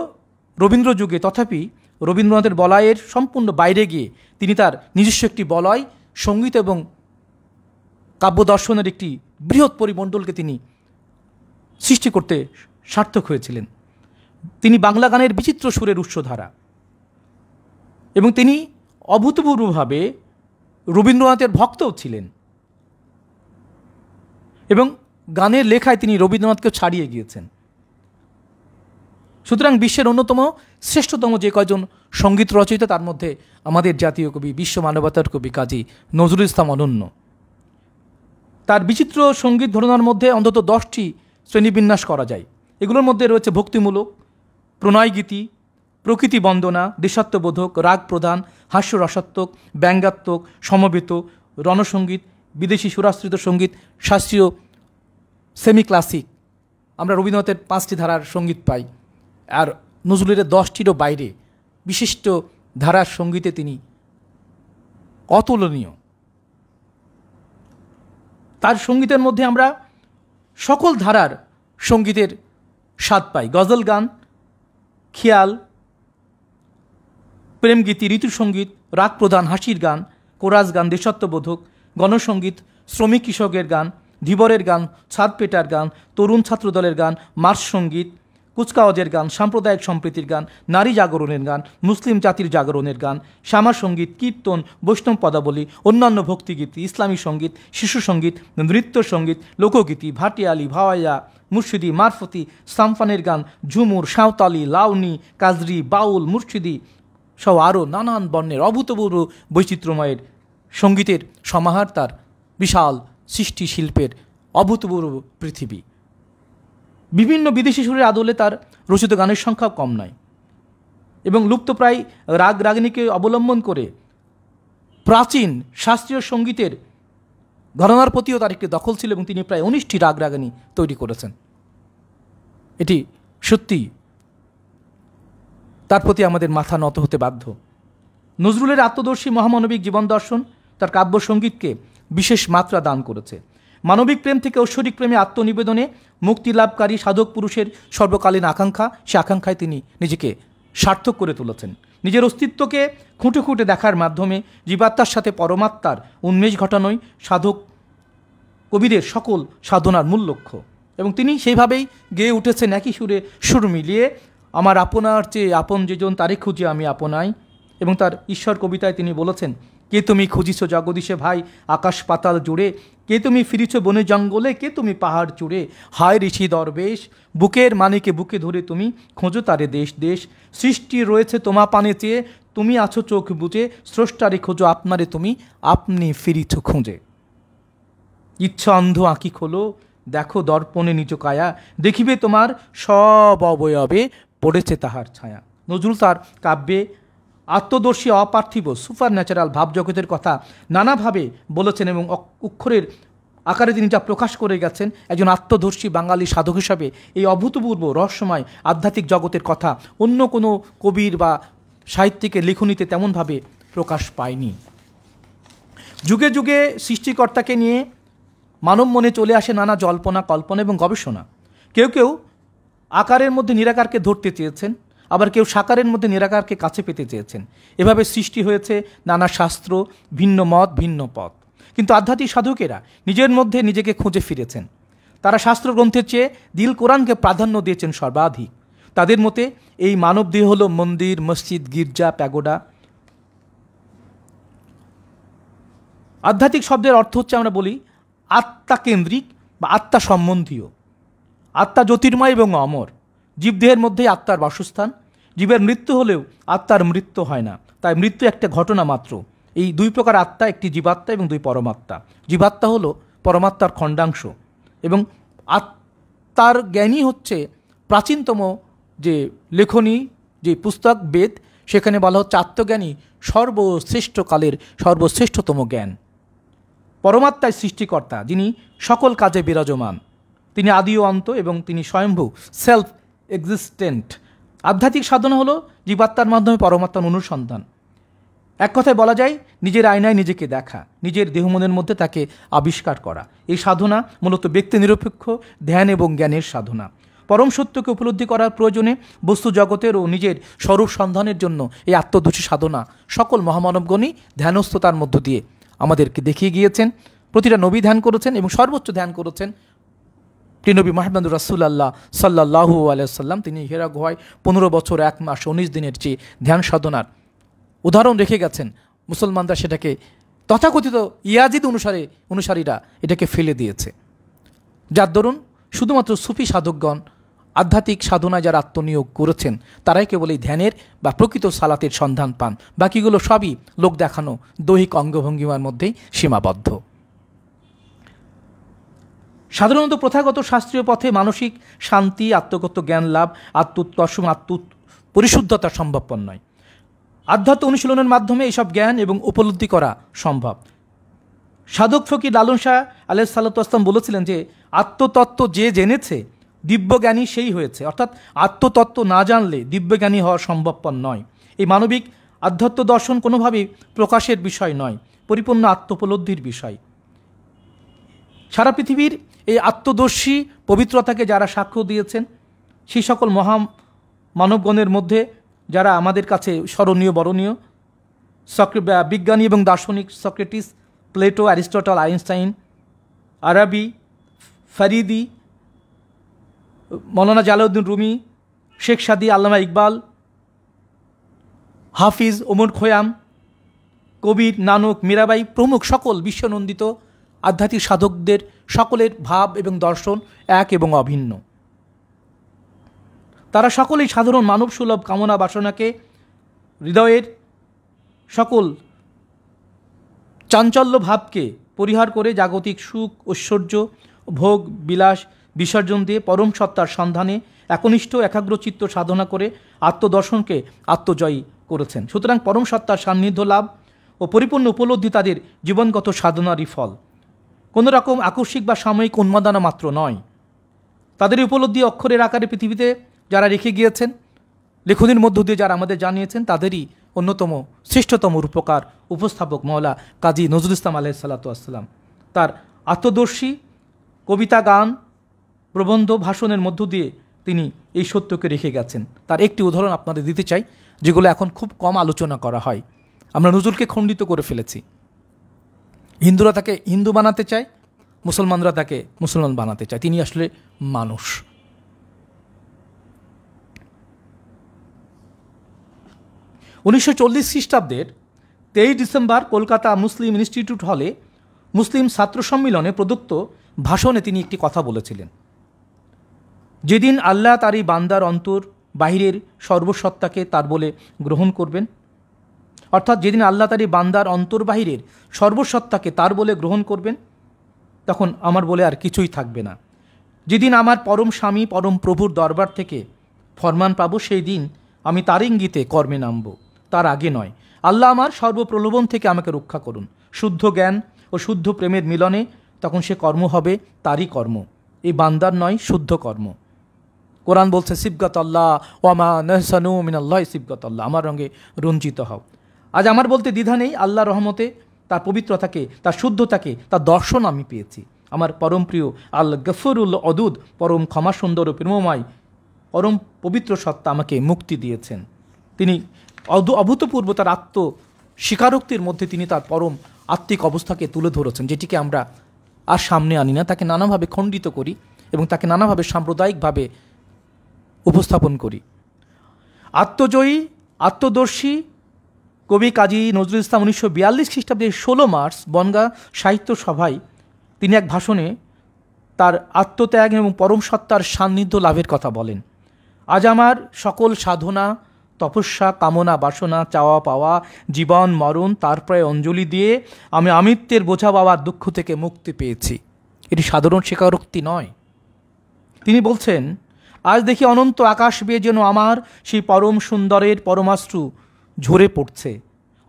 রবীন্দ্র যুগে, তথাপি রবীন্দ্রনাথের বলয়ের সম্পূর্ণ বাইরে গিয়ে তিনি তার নিজস্ব একটি বলয়, সঙ্গীত এবং কাব্য দর্শনের একটি বৃহৎ পরিমণ্ডলকে তিনি সৃষ্টি করতে সার্থক হয়েছিলেন। তিনি বাংলা গানের বিচিত্র সুরের উৎসধারা, এবং তিনি অভূতপূর্বভাবে রবীন্দ্রনাথের ভক্তও ছিলেন, এবং গানের লেখায় তিনি রবীন্দ্রনাথকে ছাড়িয়ে গিয়েছেন। সুতরাং বিশ্বের অন্যতম শ্রেষ্ঠতম যে কয়জন সঙ্গীত রচয়িতা, তার মধ্যে আমাদের জাতীয় কবি, বিশ্ব মানবতার কবি কাজী নজরুল ইসলাম অনন্য। তার বিচিত্র সঙ্গীত ধরনের মধ্যে অন্তত 10টি শ্রেণীবিন্যাস করা যায়। এগুলোর মধ্যে রয়েছে ভক্তিমূলক, প্রণয়গীতি, প্রকৃতি বন্দনা, দেশাত্মবোধক, রাগ প্রধান, হাস্যরসাত্মক, ব্যঙ্গাত্মক, সমবেত, রণসঙ্গীত, বিদেশি সুরাশ্রিত সঙ্গীত, শাস্ত্রীয়, সেমি ক্লাসিক। আমরা রবীন্দ্রনাথের 5টি ধারার সঙ্গীত পাই, আর নজরুলের 10টিরও বাইরে বিশিষ্ট ধারার সঙ্গীতে তিনি অতুলনীয়। তার সঙ্গীতের মধ্যে আমরা সকল ধারার সঙ্গীতের স্বাদ পাই। গজল গান, খেয়াল, প্রেমগীতি, ঋতুসঙ্গীত, রাগ প্রধান, হাসির গান, কোরাস গান, দেশাত্মবোধক, গণসঙ্গীত, শ্রমিক কৃষকের গান, ধীবরের গান, ছাদ পেটার গান, তরুণ ছাত্রদলের গান, মার্চ সঙ্গীত, কুচকাওয়াজের গান, সাম্প্রদায়িক সম্প্রীতির গান, নারী জাগরণের গান, মুসলিম জাতির জাগরণের গান, শ্যামা সঙ্গীত, কীর্তন, বৈষ্ণব পদাবলী, অন্যান্য ভক্তিগীত, ইসলামী সঙ্গীত, শিশু সঙ্গীত, নৃত্য সঙ্গীত, লোকগীতি, ভাটিয়ালি, ভাওয়াইয়া, মুর্শিদি, মারফতি, সাম্পানের গান, ঝুমুর, সাঁওতালি, লাউনি, কাজরি, বাউল, মুর্শিদি সহ আরও নানান বর্ণের অভূতপূর্ব বৈচিত্র্যময়ের সঙ্গীতের সমাহার তার বিশাল সৃষ্টি শিল্পের অভূতপূর্ব পৃথিবী। বিভিন্ন বিদেশি সুরের আদলে তার রচিত গানের সংখ্যা কম নয়, এবং লুপ্তপ্রায় রাগ রাগিণীকে অবলম্বন করে প্রাচীন শাস্ত্রীয় সঙ্গীতের ঘরানার প্রতিও তার একটি দখল ছিল, এবং তিনি প্রায় 19টি রাগ রাগিণী তৈরি করেছেন। এটি সত্যি তার প্রতি আমাদের মাথা নত হতে বাধ্য। নজরুলের আত্মদর্শী মহামানবিক জীবন দর্শন তার কাব্য সঙ্গীতকে বিশেষ মাত্রা দান করেছে। মানবিক প্রেম থেকে ঐশ্বরিক প্রেমে আত্মনিবেদনে মুক্তিলাভকারী সাধক পুরুষের সর্বকালীন আকাঙ্ক্ষা, সে আকাঙ্ক্ষায় তিনি নিজেকে সার্থক করে তুলেছেন। নিজের অস্তিত্বকে খুঁটে খুঁটে দেখার মাধ্যমে জীবাত্মার সাথে পরমাত্মার উন্মেষ ঘটানোই সাধক কবিদের সকল সাধনার মূল লক্ষ্য, এবং তিনি সেইভাবেই গেয়ে উঠেছেন একই সুরে সুর মিলিয়ে, আমার আপনার চেয়ে আপন যেজন তারে খুঁজি আমি আপনাই। এবং তার ঈশ্বর কবিতায় তিনি বলেছেন, কে তুমি খুঁজিছ জগদীশে ভাই আকাশ পাতাল জুড়ে, কে তুমি ফিরিছ বনে জঙ্গলে, কে তুমি পাহাড় চূড়ে, হায় ঋষি দরবেশ বুকের মানিকে বুকে ধরে তুমি খোঁজো তারে দেশ দেশ, সৃষ্টি রয়েছে তোমা পানে চেয়ে, তুমি আছো চোখ বুঝে, স্রষ্টারে খোঁজো আপনারে তুমি, আপনি ফিরিছ খুঁজে। ইচ্ছা অন্ধ আঁকি খোলো, দেখো দর্পণে নিজ কায়া, দেখিবে তোমার সব অবয়বে পড়েছে তাহার ছায়া। নজরুল তার কাব্যে আত্মদর্শী, অপার্থিব, সুপার ন্যাচারাল ভাবজগতের কথা নানাভাবে বলেছেন, এবং অক্ষরের আকারে তিনি যা প্রকাশ করে গেছেন, একজন আত্মদর্শী বাঙালি সাধক হিসাবে এই অভূতপূর্ব রহস্যময় আধ্যাত্মিক জগতের কথা অন্য কোনো কবির বা সাহিত্যিকের লেখনীতে তেমনভাবে প্রকাশ পায়নি। যুগে যুগে সৃষ্টিকর্তাকে নিয়ে মানব মনে চলে আসে নানা জল্পনা, কল্পনা এবং গবেষণা। কেউ কেউ আকারের মধ্যে নিরাকারকে ধরতে চেয়েছেন, আবার কেউ সাকারের মধ্যে নিরাকারকে কাছে পেতে চেয়েছেন। এভাবে সৃষ্টি হয়েছে নানা শাস্ত্র, ভিন্ন মত, ভিন্ন পথ। কিন্তু আধ্যাত্মিক সাধকেরা নিজের মধ্যে নিজেকে খুঁজে ফিরেছেন। তারা শাস্ত্রগ্রন্থের চেয়ে দিল কোরআনকে প্রাধান্য দিয়েছেন সর্বাধিক। তাদের মতে এই মানব দেহ হল মন্দির, মসজিদ, গির্জা, প্যাগোডা। আধ্যাত্মিক শব্দের অর্থ হচ্ছে, আমরা বলি, আত্মা কেন্দ্রিক বা আত্মা সম্বন্ধীয়। আত্মা জ্যোতির্ময় এবং অমর। জীবদেহের মধ্যেই আত্মার বাসস্থান। জীবের মৃত্যু হলেও আত্মার মৃত্যু হয় না, তাই মৃত্যু একটা ঘটনা মাত্র। এই দুই প্রকার আত্মা, একটি জীবাত্মা এবং দুই পরমাত্মা। জীবাত্মা হলো পরমাত্মার খণ্ডাংশ এবং আত্মার জ্ঞানই হচ্ছে প্রাচীনতম যে লেখনী, যে পুস্তক বেদ, সেখানে বলা হচ্ছে আত্মজ্ঞানী সর্বশ্রেষ্ঠ কালের সর্বশ্রেষ্ঠতম জ্ঞান। পরমাত্মায় সৃষ্টিকর্তা, যিনি সকল কাজে বিরাজমান। তিনি আদি ও অন্ত এবং তিনি স্বয়ম্ভু, সেলফ এক্সিস্টেন্ট। আধ্যাত্মিক সাধনা হলো জীবাত্মার মাধ্যমে পরমাত্মার অনুসন্ধান। এক কথায় বলা যায় নিজের আয়নায় নিজেকে দেখা, নিজের দেহমনের মধ্যে তাকে আবিষ্কার করা। এই সাধনা মূলত ব্যক্তি নিরপেক্ষ ধ্যান এবং জ্ঞানের সাধনা। পরম সত্যকে উপলব্ধি করার প্রয়োজনে বস্তু জগতের ও নিজের স্বরূপ সন্ধানের জন্য এই আত্মদোষী সাধনা সকল মহামানবগণই ধ্যানস্থতার মধ্য দিয়ে আমাদেরকে দেখিয়ে গিয়েছেন। প্রতিটা নবী ধ্যান করেছেন এবং সর্বোচ্চ ধ্যান করেছেন নবী মুহাম্মদুর রাসূলুল্লাহ সাল্লাল্লাহু আলাইহি ওয়াসাল্লাম। তিনি হিরা গুহায় 15 বছর 1 মাস 19 দিনের যে ধ্যান সাধনার উদাহরণ রেখে গেছেন, মুসলমানরা সেটাকে তথাকথিত ইয়াজিদ অনুসারীরা এটাকে ফেলে দিয়েছে, যার দরুন শুধুমাত্র সুফি সাধকগণ আধ্যাত্মিক সাধনায় যারা আত্মনিয়োগ করেছেন তারাই কেবল এই ধ্যানের বা প্রকৃত সালাতের সন্ধান পান। বাকিগুলো সবই লোক দেখানো দৈহিক অঙ্গভঙ্গিমার মধ্যেই সীমাবদ্ধ। সাধারণত প্রথাগত শাস্ত্রীয় পথে মানসিক শান্তি, আত্মগত জ্ঞান লাভ, আত্মোৎকর্ষ, পরিশুদ্ধতা সম্ভবপর নয়। আধ্যাত্ম অনুশীলনের মাধ্যমে এইসব জ্ঞান এবং উপলব্ধি করা সম্ভব। সাধক ফকির লালন শাহ আলাইহিস সালাতু ওয়াস সালাম বলেছিলেন যে আত্মতত্ত্ব যে জেনেছে দিব্যজ্ঞানী সেই হয়েছে। অর্থাৎ আত্মতত্ত্ব না জানলে দিব্যজ্ঞানী হওয়া সম্ভবপর নয়। এই মানবিক আধ্যাত্ম দর্শন কোনোভাবেই প্রকাশের বিষয় নয়, পরিপূর্ণ আত্মোপলব্ধির বিষয়। সারা পৃথিবীর এই আত্মদর্শী পবিত্রতাকে যারা সাক্ষ্য দিয়েছেন, সেই সকল মহা মানবগণের মধ্যে যারা আমাদের কাছে স্মরণীয় বরণীয়, বিজ্ঞানী এবং দার্শনিক Socrates, Plato, Aristotle, Einstein, Arabi, ফরিদি, Maulana Jalaluddin Rumi, Sheikh Saadi, Allama Iqbal, হাফিজ, ওমর খৈয়াম, কবির, নানক, মীরাবাই প্রমুখ সকল বিশ্বনন্দিত আধ্যাত্মিক সাধকদের সকলের ভাব এবং দর্শন এক এবং অভিন্ন। তারা সকলেই সাধারণ মানব সুলভ কামনা বাসনাকে, হৃদয়ের সকল চাঞ্চল্য ভাবকে পরিহার করে জাগতিক সুখ, ঐশ্বর্য, ভোগ, বিলাস বিসর্জন দিয়ে পরম সত্তার সন্ধানে একনিষ্ঠ একাগ্রচিত্ত সাধনা করে আত্মদর্শনকে আত্মজয়ী করেছেন। সুতরাং পরম সত্তার সান্নিধ্য লাভ ও পরিপূর্ণ উপলব্ধি তাদের জীবনগত সাধনারই ফল, কোনো রকম আকস্মিক বা সাময়িক উন্মাদনা মাত্র নয়। তাদের উপলব্ধি অক্ষরের আকারে পৃথিবীতে যারা রেখে গিয়েছেন, লেখনীর মধ্য দিয়ে যারা আমাদের জানিয়েছেন, তাদেরই অন্যতম শ্রেষ্ঠতম রূপকার উপস্থাপক মওলা কাজী নজরুল ইসলাম আলাইহিস সালাতু ওয়াস সালাম। তার আত্মদর্শী কবিতা, গান, প্রবন্ধ, ভাষণের মধ্য দিয়ে তিনি এই সত্যকে রেখে গেছেন। তার একটি উদাহরণ আপনাদের দিতে চাই, যেগুলো এখন খুব কম আলোচনা করা হয়। আমরা নজরুলকে খণ্ডিত করে ফেলেছি। হিন্দুরা তাকে হিন্দু বানাতে চায়, মুসলমানরা তাকে মুসলমান বানাতে চায়। তিনি আসলে মানুষ। উনিশশো খ্রিস্টাব্দের 23 ডিসেম্বর কলকাতা মুসলিম ইনস্টিটিউট হলে মুসলিম ছাত্র সম্মিলনে প্রদত্ত ভাষণে তিনি একটি কথা বলেছিলেন। যেদিন আল্লাহ তারই বান্দার অন্তর বাহিরের সর্বসত্তাকে তার বলে গ্রহণ করবেন, অর্থাৎ যেদিন আল্লাহ তারই বান্দার অন্তর বাহিরের সর্বসত্তাকে তার বলে গ্রহণ করবেন, তখন আমার বলে আর কিছুই থাকবে না। যেদিন আমার পরম স্বামী পরম প্রভুর দরবার থেকে ফরমান পাব, সেই দিন আমি তার ইঙ্গিতে কর্মে নামব, তার আগে নয়। আল্লাহ আমার সর্বপ্রলোভন থেকে আমাকে রক্ষা করুন। শুদ্ধ জ্ঞান ও শুদ্ধ প্রেমের মিলনে তখন সে কর্ম হবে তারই কর্ম, এই বান্দার নয়, শুদ্ধ কর্ম। কোরআন বলছে সিবগাত আল্লাহ ওয়ামা নহসানু মিনাল্লাহ সিবগাত আল্লাহ, আমার রঙে রঞ্জিত হও। আজ আমার বলতে দ্বিধা নেই, আল্লাহর রহমতে তার পবিত্রতাকে, তার শুদ্ধতাকে, তার দর্শন আমি পেয়েছি। আমার পরম প্রিয় আল গফরুল অদুদ, পরম ক্ষমা সুন্দর ও প্রেমময় পরম পবিত্র সত্তা আমাকে মুক্তি দিয়েছেন। তিনি অভূতপূর্ব তার স্বীকারোক্তির মধ্যে তিনি তার পরম আত্মিক অবস্থাকে তুলে ধরেছেন, যেটিকে আমরা আর সামনে আনি না, তাকে নানাভাবে খণ্ডিত করি এবং তাকে নানাভাবে সাম্প্রদায়িকভাবে উপস্থাপন করি। আত্মজয়ী, আত্মদর্শী কবি কাজী নজরুল ইসলাম 1942 খ্রিস্টাব্দের 16 মার্চ বনগাঁ সাহিত্য সভায় তিনি এক ভাষণে তার আত্মত্যাগ এবং পরম সত্তার সান্নিধ্য লাভের কথা বলেন। আজ আমার সকল সাধনা, তপস্যা, কামনা, বাসনা, চাওয়া পাওয়া, জীবন মরণ তারপরে অঞ্জলি দিয়ে আমি আমৃত্যের বোঝা পাওয়ার দুঃখ থেকে মুক্তি পেয়েছি। এটি সাধারণ স্বীকারোক্তি নয়। তিনি বলছেন, আজ দেখি অনন্ত আকাশ বেয়ে যেন আমার সেই পরম সুন্দরের পরমাশ্রু ঝরে পড়ছে।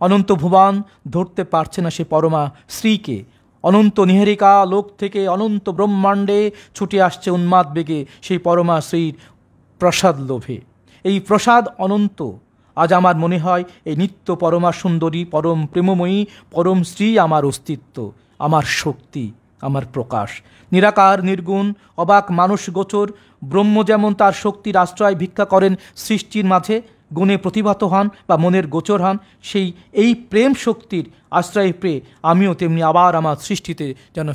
অনন্ত ভুবন ধরতে পারছে না সে পরমা শ্রীকে। অনন্ত নিহারিকা লোক থেকে অনন্ত ব্রহ্মাণ্ডে ছুটে আসছে উন্মাদ বেগে সেই পরমা শ্রীর প্রসাদ লোভে। এই প্রসাদ অনন্ত। আজ আমার মনে হয় এই নিত্য পরমা সুন্দরী, পরম প্রেমময়ী, পরম শ্রী আমার অস্তিত্ব, আমার শক্তি, আমার প্রকাশ। নিরাকার, নির্গুণ, অবাক, মানুষ গোচর ব্রহ্ম যেমন তার শক্তির আশ্রয় ভিক্ষা করেন সৃষ্টির মাঝে, গুণে প্রতিভাত হন বা মনের গোচর হন, এই প্রেম শক্তির আশ্রয় পেয়ে আমিও তেমনি আবার আমার সৃষ্টিতে যেন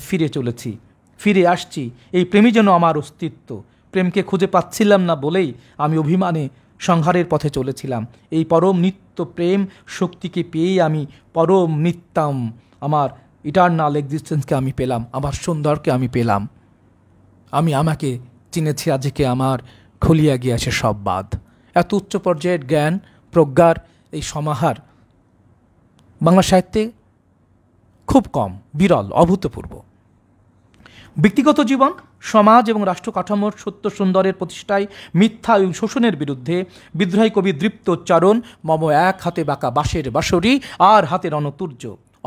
ফিরে আসছি। এই প্রেমই যেন আমার অস্তিত্ব। প্রেমকে খুঁজে পাচ্ছিলাম না বলেই আমি অভিমানে সংহারের পথে চলেছিলাম। এই পরম নিত্য প্রেম শক্তিকে পেয়েই আমি পরম নিত্যম, আমার ইটার্নাল এক্সিস্টেন্সকে আমি পেলাম, আমার সুন্দরকে আমি পেলাম। আমি আমাকে চিনেছি আজকে, আমার খুলিয়া গিয়াছে সব বাদ। এত উচ্চ পর্যায়ের জ্ঞান প্রজ্ঞার এই সমাহার বাংলা সাহিত্যে খুব কম, বিরল, অভূতপূর্ব। ব্যক্তিগত জীবন, সমাজ এবং রাষ্ট্র কাঠামোর সত্য সুন্দরের প্রতিষ্ঠায় মিথ্যা এবং শোষণের বিরুদ্ধে বিদ্রোহী কবি দৃপ্ত উচ্চারণ, মম এক হাতে বাঁকা বাঁশের বাঁশরি আর হাতে রণতুর্য।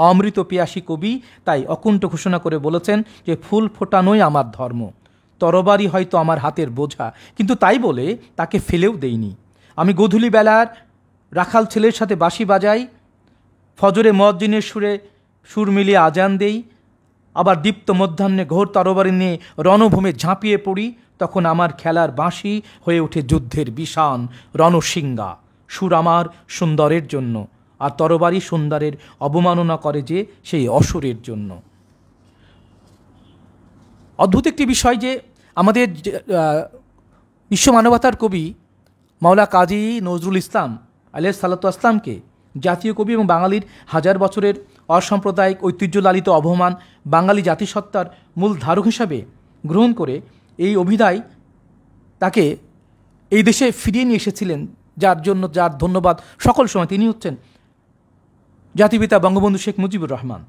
অমৃত পিয়াসী কবি তাই অকুণ্ঠ ঘোষণা করে বলেছেন যে ফুল ফোটানোই আমার ধর্ম। তরবারি হয়তো আমার হাতের বোঝা, কিন্তু তাই বলে তাকে ফেলেও দেইনি। আমি গোধূলি বেলার রাখাল ছেলের সাথে বাঁশি বাজাই, ফজরে মুয়াজ্জিনের সুর মিলিয়ে আজান দেই, আবার দীপ্ত মধ্যাহ্নে ঘোর তরবারি নিয়ে রণভূমে ঝাঁপিয়ে পড়ি। তখন আমার খেলার বাঁশি হয়ে ওঠে যুদ্ধের বিষাণ রণসিংহা। সুর আমার সুন্দরের জন্য, আর তরবারি সুন্দরের অবমাননা করে যে সেই অসুরের জন্য। অদ্ভুত একটি বিষয় যে আমাদের বিশ্ব মানবতার কবি মাওলা কাজী নজরুল ইসলাম আলাইহিস সালাতু আসসালামকে জাতীয় কবি এবং বাঙালির হাজার বছরের অসাম্প্রদায়িক ঐতিহ্য লালিত অবমান বাঙালি জাতিসত্তার মূল ধারক হিসাবে গ্রহণ করে এই অভিধায় তাকে এই দেশে ফিরিয়ে নিয়ে এসেছিলেন, যার ধন্যবাদ সকল সময়। তিনি হচ্ছেন জাতিপিতা বঙ্গবন্ধু শেখ মুজিবুর রহমান।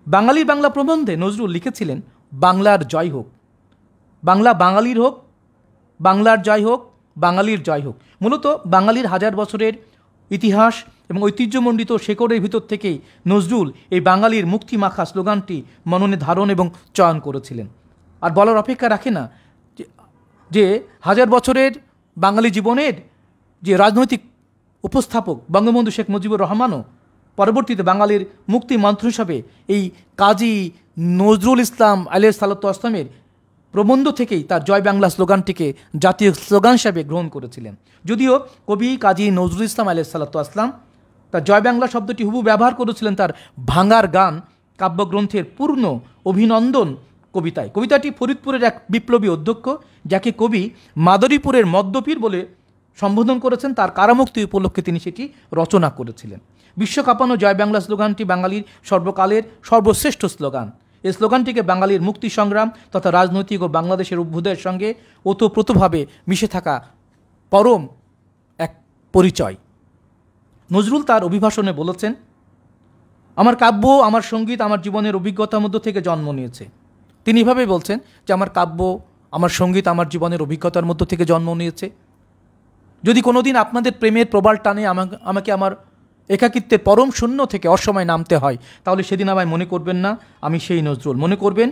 বাঙালির বাংলা প্রবন্ধে নজরুল লিখেছিলেন, বাংলার জয় হোক, বাংলা বাঙালির হোক, বাংলার জয় হোক, বাঙালির জয় হোক। মূলত বাঙালির হাজার বছরের ইতিহাস এবং ঐতিহ্যমণ্ডিত শেকড়ের ভিতর থেকেই নজরুল এই বাঙালির মুক্তি মাখা স্লোগানটি মননে ধারণ এবং চয়ন করেছিলেন। আর বলার অপেক্ষা রাখে না যে হাজার বছরের বাঙালি জীবনের যে রাজনৈতিক উপস্থাপক বঙ্গবন্ধু শেখ মুজিবুর রহমানও পরবর্তীতে বাঙালির মুক্তি মন্ত্র হিসাবে এই কাজী নজরুল ইসলাম আলাইহিস সালাতু আসসালামের প্রবন্ধ থেকেই তার জয় বাংলা স্লোগানটিকে জাতীয় স্লোগান হিসাবে গ্রহণ করেছিলেন। যদিও কবি কাজী নজরুল ইসলাম আলাইহিস সালাতু আসসালাম তার জয় বাংলা শব্দটি হুবহু ব্যবহার করেছিলেন তার ভাঙার গান কাব্যগ্রন্থের পূর্ণ অভিনন্দন কবিতায়। কবিতাটি ফরিদপুরের এক বিপ্লবী অধ্যক্ষ, যাকে কবি মাদারীপুরের মদ্যপীর বলে সম্বোধন করেছেন, তার কারামুক্তি উপলক্ষে তিনি সেটি রচনা করেছিলেন। বিশ্বকাপানো জয় বাংলা স্লোগানটি বাঙালির সর্বকালের সর্বশ্রেষ্ঠ স্লোগান। এই স্লোগানটিকে বাঙালির মুক্তি সংগ্রাম তথা রাজনৈতিক ও বাংলাদেশের অভ্যুদয়ের সঙ্গে ওতপ্রোতভাবে মিশে থাকা পরম এক পরিচয়। নজরুল তার অভিভাষণে বলেছেন, আমার কাব্য, আমার সঙ্গীত আমার জীবনের অভিজ্ঞতার মধ্য থেকে জন্ম নিয়েছে। তিনি এভাবে বলছেন যে আমার কাব্য, আমার সঙ্গীত আমার জীবনের অভিজ্ঞতার মধ্য থেকে জন্ম নিয়েছে। যদি কোনোদিন আপনাদের প্রেমের প্রবাল টানে আমাকে আমার একাকিত্বের পরম শূন্য থেকে অসময় নামতে হয়, তাহলে সেদিন আমায় মনে করবেন না আমি সেই নজরুল। মনে করবেন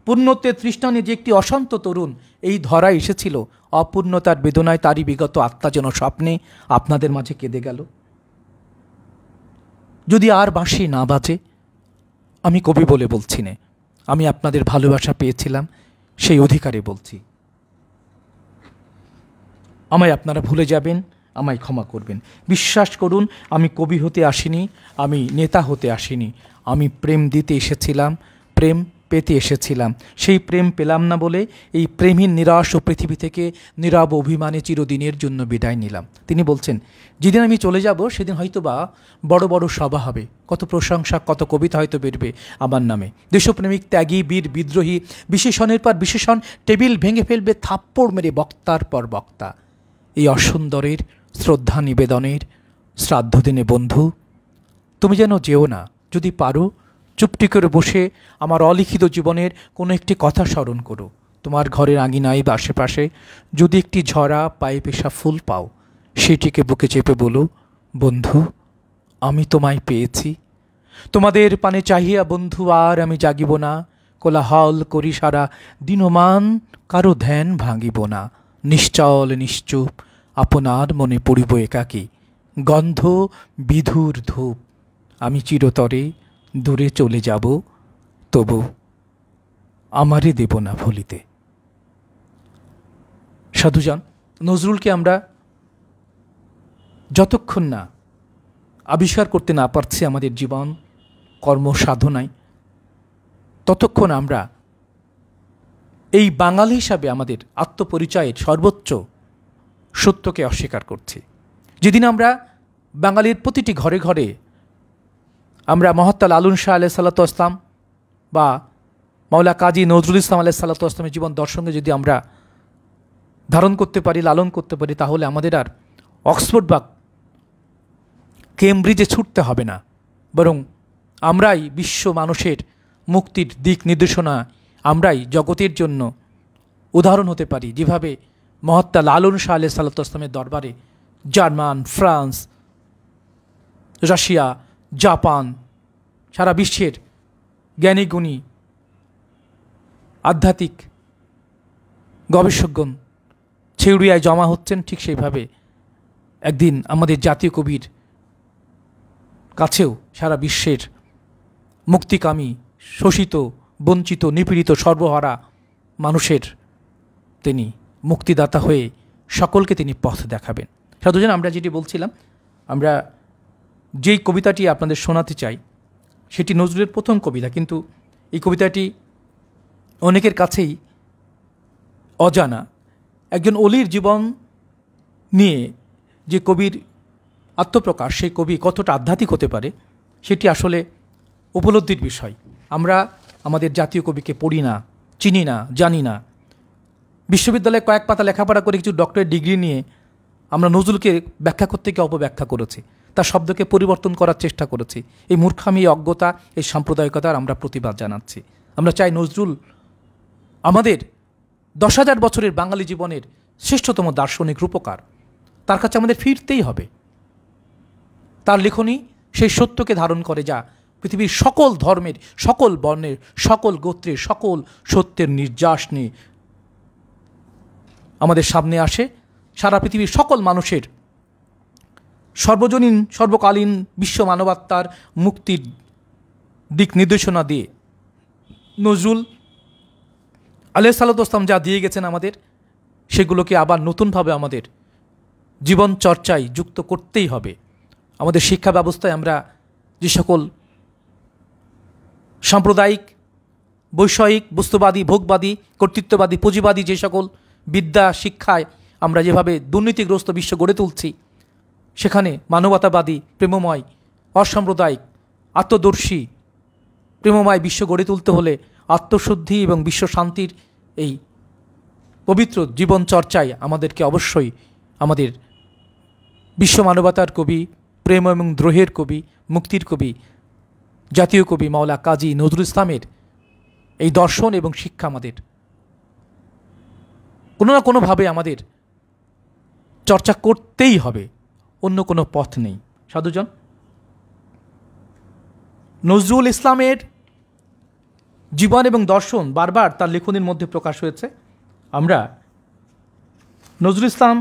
পূর্ণত্বের তৃষ্ণা নিয়ে যে একটি অশান্ত তরুণ এই ধরায় এসেছিল, অপূর্ণতার বেদনায় তারই বিগত আত্মা যেন স্বপ্নে আপনাদের মাঝে কেঁদে গেল। যদি আর বাঁশি না বাজে, আমি কবি বলে বলছি না, আমি আপনাদের ভালোবাসা পেয়েছিলাম সেই অধিকারে বলছি। আমায় আপনারা ভুলে যাবেন, আমায় ক্ষমা করবেন। বিশ্বাস করুন, আমি কবি হতে আসিনি, আমি নেতা হতে আসিনি, আমি প্রেম দিতে এসেছিলাম, প্রেম পেতে এসেছিলাম, সেই প্রেম পেলাম না বলে এই প্রেমহীন নিরাশ ও পৃথিবী থেকে নীরব অভিমানে চিরদিনের জন্য বিদায় নিলাম। তিনি বলছেন, যেদিন আমি চলে যাব সেদিন হয়তোবা বড় বড় সভা হবে, কত প্রশংসা, কত কবিতা হয়তো বেরবে আমার নামে। দেশপ্রেমিক, ত্যাগী, বীর, বিদ্রোহী, বিশেষণের পর বিশেষণ টেবিল ভেঙে ফেলবে থাপ্পড় মেরে বক্তার পর বক্তা। এই অসুন্দরের শ্রদ্ধা নিবেদনের শ্রাদ্ধ দিনে বন্ধু তুমি যেন যেও না, যদি পারো চুপটি করে বসে আমার অলিখিত জীবনের কোনো একটি কথা স্মরণ করো। তোমার ঘরের আঙিনায় বা আশেপাশে যদি একটি ঝরা পায়ে পেশা ফুল পাও, সেটিকে বুকে চেপে বলো, বন্ধু আমি তোমায় পেয়েছি। তোমাদের পানে চাহিয়া বন্ধু আর আমি জাগিব না, কোলাহল করি সারা দিনমান, কারো ধ্যান ভাঙিব না। নিশ্চল নিশ্চুপ আপনার মনে পড়িব একাকী, গন্ধ বিধুর ধূপ। আমি চিরতরে দূরে চলে যাব, তবু আমারে দেব না ভুলিতে। সাধুজন নজরুলকে আমরা যতক্ষণ না আবিষ্কার করতে না পারছি আমাদের জীবন কর্ম সাধনায়, ততক্ষণ আমরা এই বাঙালি হিসাবে আমাদের আত্মপরিচয়ের সর্বোচ্চ সত্যকে অস্বীকার করছি। যেদিন আমরা বাঙালির প্রতিটি ঘরে ঘরে আমরা মহাত্মা লালন শাহ আলাইহিস সালাতু ওয়াস সালাম বা মাওলা কাজী নজরুল ইসলাম আলাইহিস সালাতু ওয়াস সালামের জীবন দর্শনকে যদি আমরা ধারণ করতে পারি, লালন করতে পারি, তাহলে আমাদের আর অক্সফোর্ড বা কেমব্রিজে ছুটতে হবে না, বরং আমরাই বিশ্ব মানুষের মুক্তির দিক নির্দেশনা, আমরাই জগতের জন্য উদাহরণ হতে পারি। যেভাবে মহাত্মা লালন শাহ আলাইহিস সালাতু ওয়াস সালামের দরবারে জার্মান, ফ্রান্স, রাশিয়া, জাপান, সারা বিশ্বের জ্ঞানীগুণী আধ্যাত্মিক গবেষকগণ ছেউড়িয়ায় জমা হচ্ছেন, ঠিক সেইভাবে একদিন আমাদের জাতীয় কবির কাছেও সারা বিশ্বের মুক্তিকামী, শোষিত, বঞ্চিত, নিপীড়িত, সর্বহারা মানুষের তিনি মুক্তিদাতা হয়ে সকলকে তিনি পথ দেখাবেন। সাধুজন আমরা যেটি বলছিলাম, আমরা যেই কবিতাটি আপনাদের শোনাতে চাই সেটি নজরুলের প্রথম কবিতা, কিন্তু এই কবিতাটি অনেকের কাছেই অজানা। একজন অলির জীবন নিয়ে যে কবির আত্মপ্রকাশ, সেই কবি কতটা আধ্যাত্মিক হতে পারে সেটি আসলে উপলব্ধির বিষয়। আমরা আমাদের জাতীয় কবিকে পড়ি না, চিনি না, জানি না। বিশ্ববিদ্যালয়ে কয়েক পাতা লেখাপড়া করে কিছু ডক্টরেট ডিগ্রি নিয়ে আমরা নজরুলকে ব্যাখ্যা করতে গিয়ে অপব্যাখ্যা করেছি, তার শব্দকে পরিবর্তন করার চেষ্টা করেছি। এই মূর্খামি, অজ্ঞতা, এই সাম্প্রদায়িকতার আমরা প্রতিবাদ জানাচ্ছি। আমরা চাই নজরুল আমাদের 10,000 বছরের বাঙালি জীবনের শ্রেষ্ঠতম দার্শনিক রূপকার, তার কাছে আমাদের ফিরতেই হবে। তার লেখনী সেই সত্যকে ধারণ করে যা পৃথিবীর সকল ধর্মের, সকল বর্ণের, সকল গোত্রের, সকল সত্যের নির্যাস নিয়ে আমাদের সামনে আসে। সারা পৃথিবীর সকল মানুষের সর্বজনীন, সর্বকালীন বিশ্ব মানবাত্মার মুক্তির দিক নির্দেশনা দিয়ে নজরুল আলাইহিস সালাতু ওয়াস সালাম যা দিয়ে গেছেন আমাদের, সেগুলোকে আবার নতুনভাবে আমাদের জীবন চর্চায় যুক্ত করতেই হবে। আমাদের শিক্ষা ব্যবস্থায় আমরা যে সকল সাম্প্রদায়িক, বৈষয়িক, বস্তুবাদী, ভোগবাদী, কর্তৃত্ববাদী, পুঁজিবাদী যে সকল বিদ্যা শিক্ষায় আমরা যেভাবে দুর্নীতিগ্রস্ত বিশ্ব গড়ে তুলছি, সেখানে মানবতাবাদী, প্রেমময়, অসাম্প্রদায়িক, আত্মদর্শী, প্রেমময় বিশ্ব গড়ে তুলতে হলে আত্মশুদ্ধি এবং বিশ্ব শান্তির এই পবিত্র জীবন চর্চায় আমাদেরকে অবশ্যই আমাদের বিশ্ব মানবতার কবি, প্রেম এবং দ্রোহের কবি, মুক্তির কবি, জাতীয় কবি মাওলা কাজী নজরুল ইসলামের এই দর্শন এবং শিক্ষা আমাদের কোনো না কোনোভাবে আমাদের চর্চা করতেই হবে, অন্য কোনো পথ নেই। সাধুজন নজরুল ইসলামের জীবন এবং দর্শন বারবার তার লেখনীর মধ্যে প্রকাশ হয়েছে। আমরা নজরুল ইসলাম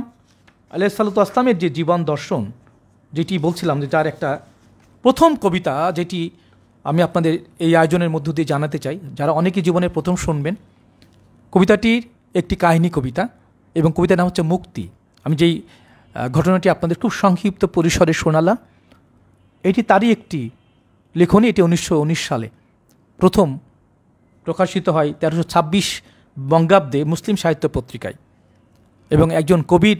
আলাইহিস সালাতু ওয়াস সালামের যে জীবন দর্শন, যেটি বলছিলাম যে যার একটা প্রথম কবিতা, যেটি আমি আপনাদের এই আয়োজনের মধ্য দিয়ে জানাতে চাই, যারা অনেকে জীবনের প্রথম শুনবেন। কবিতাটির একটি কাহিনী কবিতা এবং কবিতার নাম হচ্ছে মুক্তি। আমি যেই ঘটনাটি আপনাদের খুব সংক্ষিপ্ত পরিসরে শোনালাম, এটি তারই একটি লেখনী। এটি 1919 সালে প্রথম প্রকাশিত হয় 1326 বঙ্গাব্দে মুসলিম সাহিত্য পত্রিকায়। এবং একজন কবির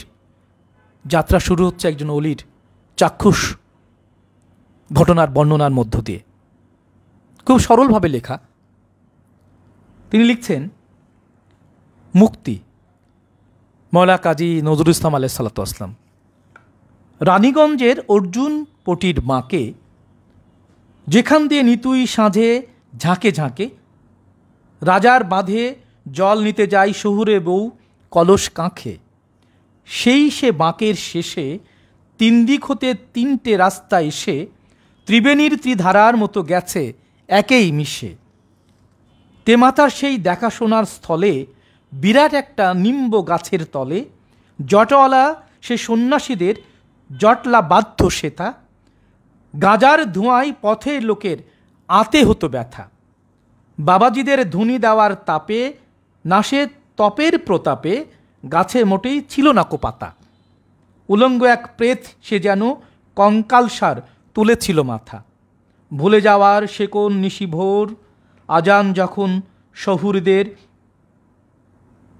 যাত্রা শুরু হচ্ছে একজন অলির চাক্ষুষ ঘটনার বর্ণনার মধ্য দিয়ে। খুব সরলভাবে লেখা। তিনি লিখছেন, মুক্তি, মওলা কাজী নজরুল ইসলাম আলাইহিসসালাতু ওয়াসসালাম। রানীগঞ্জের অর্জুন পটির মাকে যেখান দিয়ে নিতুই সাঁঝে ঝাঁকে ঝাঁকে রাজার বাঁধে জল নিতে যায় শহুরে বউ কলস কাঁখে, সেই সে বাঁকের শেষে তিন দিক হতে তিনটে রাস্তা এসে ত্রিবেণীর ত্রিধারার মতো গেছে একেই মিশে। তেমাতার সেই দেখাশোনার স্থলে বিরাট একটা নিম্ব গাছের তলে জটওয়ালা সে সন্ন্যাসীদের জটলা বাধ্য সেতা, গাজার ধোঁয়ায় পথে লোকের আতে হতো ব্যথা। বাবাজিদের ধুনি দেওয়ার তাপে না সে তপের প্রতাপে গাছে মোটেই ছিল না কো পাতা। উলঙ্গ এক প্রেত সে যেন কঙ্কালসার তুলেছিল মাথা। ভুলে যাওয়ার সে কোন নিশিভোর আজান যখন শহুরদের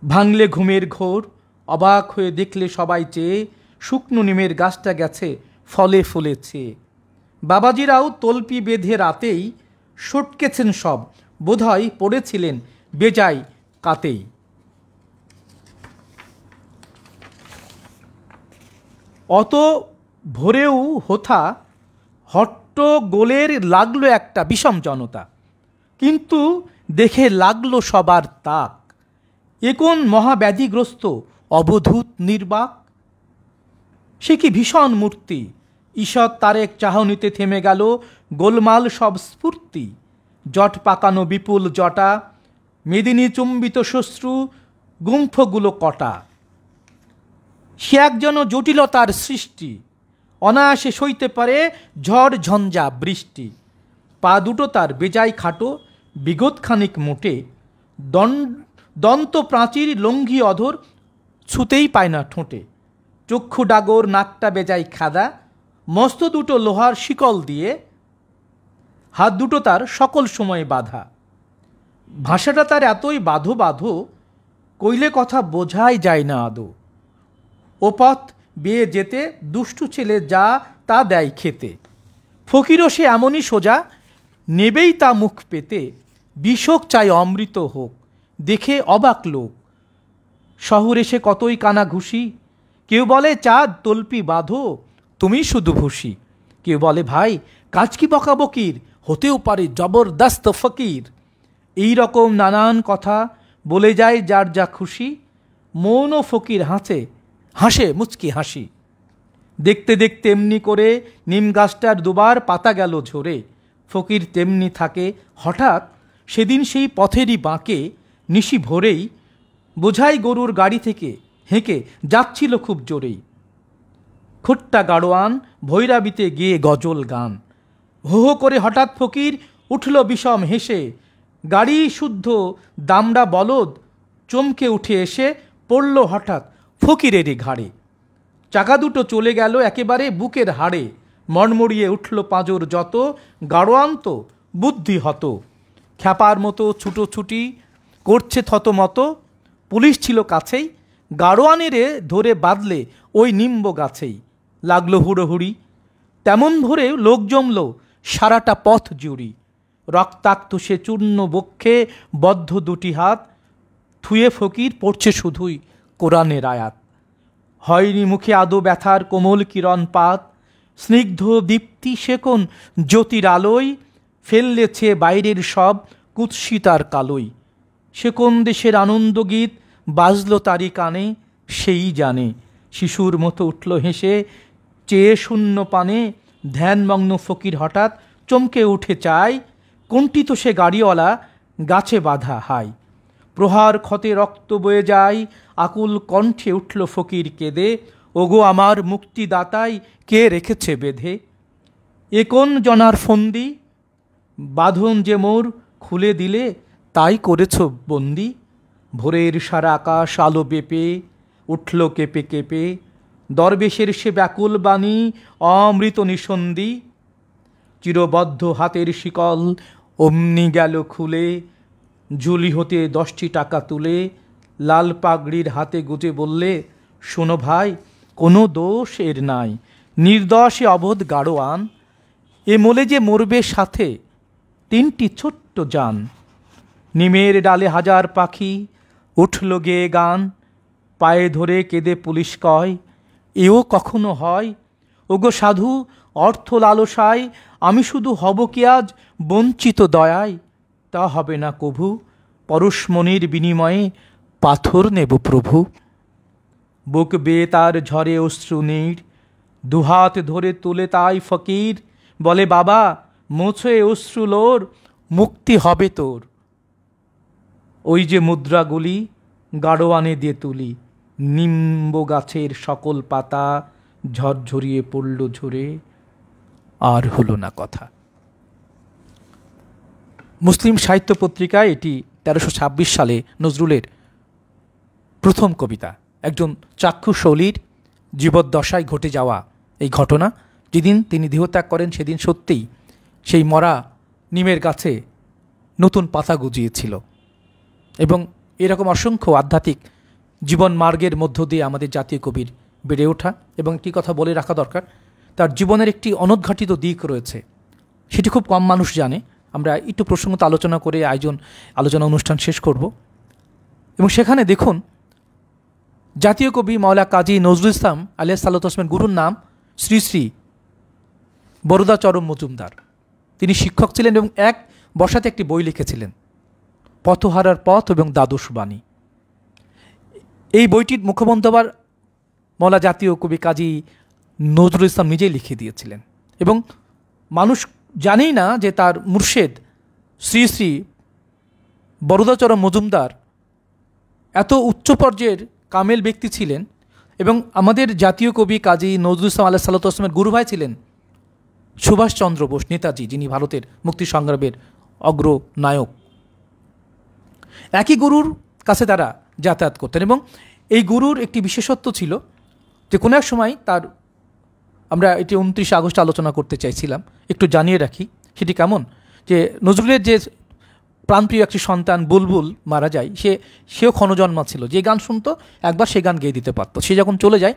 ভাঙলে ঘুমের ঘোর, অবাক হয়ে দেখলে সবাই চেয়ে শুকনো নিমের গাছটা গেছে ফলে ফুলেছে। বাবাজিরাও তলপি বেঁধে রাতেই সটকেছেন সব, বোধহয় পড়েছিলেন বেজায় কাতেই। অত ভোরেও হোথা হট্টগোলের লাগলো একটা বিষম জনতা, কিন্তু দেখে লাগলো সবার তাক। এ কোন মহাব্যাধিগ্রস্ত অবধূত নির্বাক, সে কি ভীষণ মূর্তি। ঈষৎ তারেক চাহনিতে থেমে গেল গোলমাল সব স্ফূর্তি। জট পাকানো বিপুল জটা, মেদিনী চুম্বিত শ্বশ্রু গুম্ফগুলো কটা। সে একজন জটিলতার সৃষ্টি, অনায়াসে সইতে পারে ঝড় ঝঞ্ঝা বৃষ্টি। পা দুটো তার বেজায় খাটো, বিগত খানিক মোটে, দন্ত প্রাচীর লঙ্ঘি অধর ছুতেই পায় না ঠোঁটে। চক্ষু ডাগর, নাকটা বেজায় খাদা, মস্ত দুটো লোহার শিকল দিয়ে, হাত দুটো তার সকল সময় বাঁধা। ভাষাটা তার এতই বাঁধো বাঁধো, কইলে কথা বোঝাই যায় না আদৌ। ও পথ বেয়ে যেতে দুষ্টু ছেলে যা তা দেয় খেতে। ফকিরও সে এমনই সোজা, নেবেই তা মুখ পেতে। বিষোক চাই অমৃত হোক, দেখে অবাক লোক। শহরে সে কতই কানা ঘুষি, কেউ বলে চাঁদ তলপি বাঁধো তুমি শুধু ভুসি। কেউ বলে ভাই কাজ কি বকাবকির, হতেও পারে জবরদস্ত ফকির। এই রকম নানান কথা বলে যায় যার যা খুশি। মৌন ফকির হাসে মুচকি হাসি। দেখতে দেখতে এমনি করে নিম গাছটার দুবার পাতা গেল ঝরে। ফকির তেমনি থাকে। হঠাৎ সেদিন সেই পথেরই বাঁকে নিশি ভোরেই বোঝাই গরুর গাড়ি থেকে হেঁকে যাচ্ছিল খুব জোরেই। খুট্টা গাড়োয়ান ভৈরাবিতে গিয়ে গজল গান। হো হো করে হঠাৎ ফকির উঠল বিষম হেসে। গাড়ি শুদ্ধ দামড়া বলদ চমকে উঠে এসে পড়ল হঠাৎ ফকিরেরই ঘাড়ে। চাকা দুটো চলে গেল একেবারে বুকের হাড়ে। মড়মড়িয়ে উঠল পাঁজর যত, গাড়োয়ান তো বুদ্ধি হত। খ্যাপার মতো ছুটোছুটি করছে থতমত। পুলিশ ছিল কাছেই, গাড়োয়ানেরে ধরে বাঁধলে ওই নিম্ব গাছেই। লাগলো হুড়োহুড়ি, তেমন ভোরে লোক জমল সারাটা পথ জুড়ি। রক্তাক্ত সে চূর্ণ বক্ষে বদ্ধ দুটি হাত, থুয়ে ফকির পড়ছে শুধুই কোরআনের আয়াত। হয়নি মুখে আদো ব্যথার কোমল কিরণ পাত, স্নিগ্ধ দীপ্তি সে কোন জ্যোতির আলোয় ফেললেছে বাইরের সব কুৎসিতার কালোই। সে কোন দেশের আনন্দগীত বাজলো তারি কানে, সেই জানে। শিশুর মতো উঠল হেসে চেয়ে শূন্য পানে। ধ্যানমগ্ন ফকির হঠাৎ চমকে উঠে চায়, কোনটি তো সে গাড়িওয়ালা গাছে বাঁধা হাই। প্রহার ক্ষতে রক্ত বয়ে যায়, আকুল কণ্ঠে উঠল ফকির কেঁদে। ওগো আমার মুক্তিদাতাই কে রেখেছে বেঁধে? এ কোন জনার ফন্দি, বাঁধন যে মোর খুলে দিলে তাই করেছ বন্দি। ভোরের সারা আকাশ আলো বেপে উঠল কেঁপে কেঁপে। দরবেশের সে ব্যাকুল বাণী অমৃত নিঃসন্দি। চিরবদ্ধ হাতের শিকল অমনি গেল খুলে, ঝুলি হতে 10টি টাকা তুলে লাল পাগড়ির হাতে গুজে বললে, শোনো ভাই, কোনো দোষ এর নাই, নির্দোষে অবোধ গাড়োয়ান, এ মোলে যে মরবে সাথে 3টি ছোট্ট জান। নিমের ডালে হাজার পাখি উঠল গেয়ে গান, পায়ে ধরে কেঁদে পুলিশ কয়, এও কখনো হয়? ওগো সাধু, অর্থ লালসায় আমি শুধু হব কি আজ বঞ্চিত দয়ায়? তা হবে না কভু, পরশমণির বিনিময়ে পাথর নেব প্রভু। বুক বেয়ে তার ঝরে অশ্রুনীর, দুহাত ধরে তুলে তাই ফকির, বলে বাবা মোছে অশ্রুলোর, মুক্তি হবে তোর। ওই যে মুদ্রাগুলি গাড়োয়ানে দিয়ে তুলি, নিম্ব গাছের সকল পাতা ঝরঝরিয়ে পড়ল ঝরে, আর হলো না কথা। মুসলিম সাহিত্য পত্রিকায় এটি 1326 সালে নজরুলের প্রথম কবিতা। একজন চাক্ষুশলীর জীবদ্দশায় ঘটে যাওয়া এই ঘটনা, যেদিন তিনি দেহত্যাগ করেন সেদিন সত্যিই সেই মরা নিমের গাছে নতুন পাতা গজিয়েছিল। এবং এরকম অসংখ্য আধ্যাত্মিক জীবন মার্গের মধ্য দিয়ে আমাদের জাতীয় কবির বেড়ে ওঠা। এবং একটি কথা বলে রাখা দরকার, তার জীবনের একটি অনুদ্ঘাটিত দিক রয়েছে, সেটি খুব কম মানুষ জানে। আমরা একটু প্রসঙ্গত আলোচনা করে আলোচনা অনুষ্ঠান শেষ করব। এবং সেখানে দেখুন, জাতীয় কবি মাওলা কাজী নজরুল ইসলাম আলিয়াস সাল্লাত ওসমান গুরুর নাম শ্রী শ্রী বরদাচরণ মজুমদার। তিনি শিক্ষক ছিলেন এবং এক বসাতে একটি বই লিখেছিলেন, পথহারার পথ এবং দ্বাদশ বাণী। এই বইটির মুখবন্ধ আবার মাওলা জাতীয় কবি কাজী নজরুল ইসলাম নিজেই লিখে দিয়েছিলেন। এবং মানুষ জানেই না যে তার মুর্শেদ শ্রী শ্রী বরদাচরণ মজুমদার এত উচ্চ পর্যায়ের কামেল ব্যক্তি ছিলেন। এবং আমাদের জাতীয় কবি কাজী নজরুল ইসলাম আলাইহিস সালাতু ওয়াস সালামের গুরুভাই ছিলেন সুভাষচন্দ্র বোস, নেতাজি, যিনি ভারতের মুক্তি সংগ্রামের অগ্রনায়ক। একই গুরুর কাছে তারা যাতায়াত করতেন। এবং এই গুরুর একটি বিশেষত্ব ছিল যে কোনো এক সময় তার, আমরা এটি 29 আগস্ট আলোচনা করতে চাইছিলাম, একটু জানিয়ে রাখি সেটি কেমন, যে নজরুলের যে প্রাণপ্রিয় একটি সন্তান বুলবুল মারা যায়, সেও ক্ষণজন্মা ছিল, যে গান শুনতো একবার সে গান গেয়ে দিতে পারত। সে যখন চলে যায়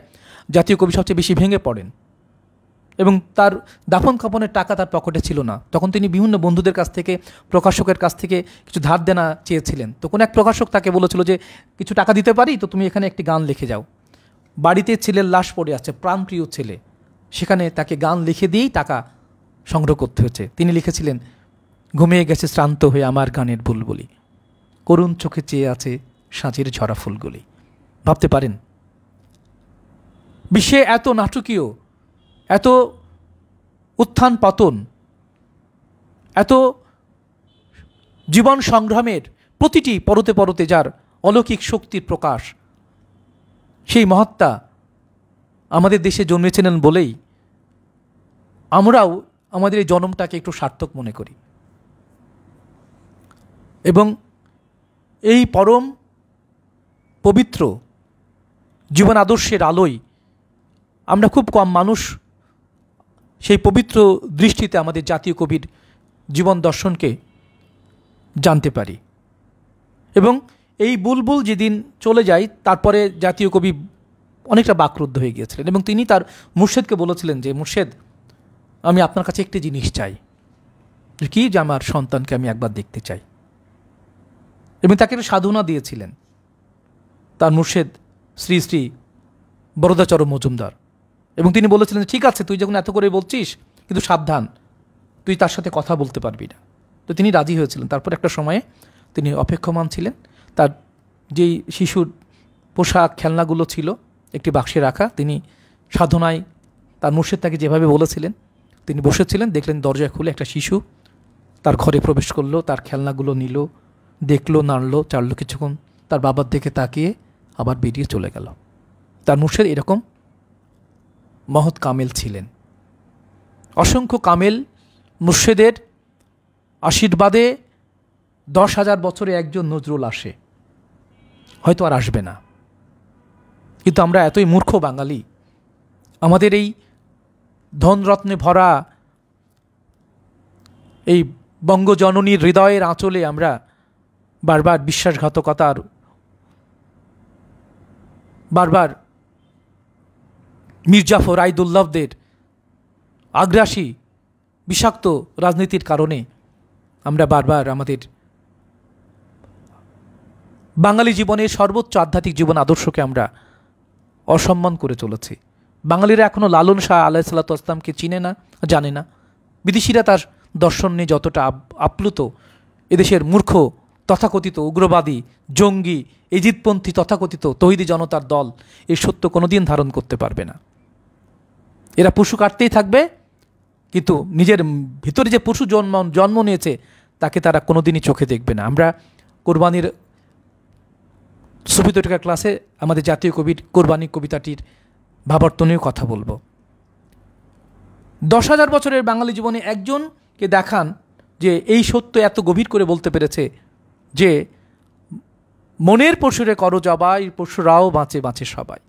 জাতীয় কবি সবচেয়ে বেশি ভেঙে পড়েন এবং তার দাফন কাফনের টাকা তার পকেটে ছিল না। তখন তিনি বিভিন্ন বন্ধুদের কাছ থেকে, প্রকাশকের কাছ থেকে কিছু ধার দেনা চেয়েছিলেন। তো কোনো এক প্রকাশক তাকে বলেছিল যে কিছু টাকা দিতে পারি, তো তুমি এখানে একটি গান লিখে যাও। বাড়িতে ছেলের লাশ পড়ে আছে, প্রাণপ্রিয় ছেলে, সেখানে তাকে গান লিখে দিয়েই টাকা সংগ্রহ করতে হয়েছে। তিনি লিখেছিলেন, ঘুমিয়ে গেছে শ্রান্ত হয়ে আমার গানের বুলবুলি, করুণ চোখে চেয়ে আছে সাঁচের ঝরা ফুলগুলি। ভাবতে পারেন বিশ্বে এত নাটকীয়, এত উত্থান পতন, এত জীবন সংগ্রামের প্রতিটি পরতে পরতে যার অলৌকিক শক্তির প্রকাশ, সেই মহাত্মা আমাদের দেশে জন্মেছিলেন বলেই আমরাও আমাদের এই জন্মটাকে একটু সার্থক মনে করি। এবং এই পরম পবিত্র জীবন আদর্শের আলোয় আমরা খুব কম মানুষ সেই পবিত্র দৃষ্টিতে আমাদের জাতীয় কবির জীবন দর্শনকে জানতে পারি। এবং এই বুলবুল যেদিন চলে যায়, তারপরে জাতীয় কবি অনেকটা বাকরুদ্ধ হয়ে গিয়েছিলেন এবং তিনি তার মুর্শেদকে বলেছিলেন যে, মুর্শেদ, আমি আপনার কাছে একটি জিনিস চাই, কি, যে আমার সন্তানকে আমি একবার দেখতে চাই। এবং তাকে একটা সাধনা দিয়েছিলেন তার মুর্শেদ শ্রী শ্রী বরদাচরণ মজুমদার। এবং তিনি বলেছিলেন, ঠিক আছে, তুই যখন এত করে বলছিস, কিন্তু সাবধান, তুই তার সাথে কথা বলতে পারবি না। তো তিনি রাজি হয়েছিলেন। তারপর একটা সময়ে তিনি অপেক্ষমান ছিলেন। তার যেই শিশুর পোশাক খেলনাগুলো ছিল একটি বাক্সে রাখা, তিনি সাধনায় তার মুর্শেদ তাকে যেভাবে বলেছিলেন তিনি বসেছিলেন। দেখলেন দরজা খুলে একটা শিশু তার ঘরে প্রবেশ করলো, তার খেলনাগুলো নিল, দেখলো, নাড়লো, চাড়লো, কিছুক্ষণ তার বাবার দিকে তাকিয়ে আবার বেরিয়ে চলে গেল। তার মুর্শেদ এরকম মহৎ কামেল ছিলেন। অসংখ্য কামেল মুর্শেদের আশীর্বাদে 10,000 বছরে একজন নজরুল আসে, হয়তো আর আসবে না। কিন্তু আমরা এতই মূর্খ বাঙালি, আমাদের এই ধনরত্নে ভরা এই বঙ্গজননীর হৃদয়ের আঁচলে আমরা বারবার বিশ্বাসঘাতকতার, বারবার মির্জাফর আইদুল্লাহদের আগ্রাসী বিষাক্ত রাজনীতির কারণে আমরা বারবার আমাদের বাঙালি জীবনের সর্বোচ্চ আধ্যাত্মিক জীবন আদর্শকে আমরা অসম্মান করে চলেছি। বাঙালিরা এখনও লালন শাহ আলাইহিসসালামকে চিনে না, জানে না। বিদেশিরা তার দর্শন নিয়ে যতটা আপ্লুত, এদেশের মূর্খ তথাকথিত উগ্রবাদী, জঙ্গি, ইজিদপন্থী তথাকথিত তৌহিদি জনতার দল এই সত্য কোনোদিন ধারণ করতে পারবে না। এরা পশু কাটতেই থাকবে, কিন্তু নিজের ভিতরে যে পশু জন্ম নিয়েছে তাকে তারা কোনোদিনই চোখে দেখবে না। আমরা কোরবানির সুফি তরিকা ক্লাসে আমাদের জাতীয় কবির কোরবানি কবিতাটির ভাবার্থ নিয়েও কথা বলবো। 10,000 বছরের বাঙালি জীবনে একজনকে দেখান যে এই সত্য এত গভীর করে বলতে পেরেছে যে মনের পশুরে করো জবাই, পশুরাও বাঁচে বাঁচে সবাই।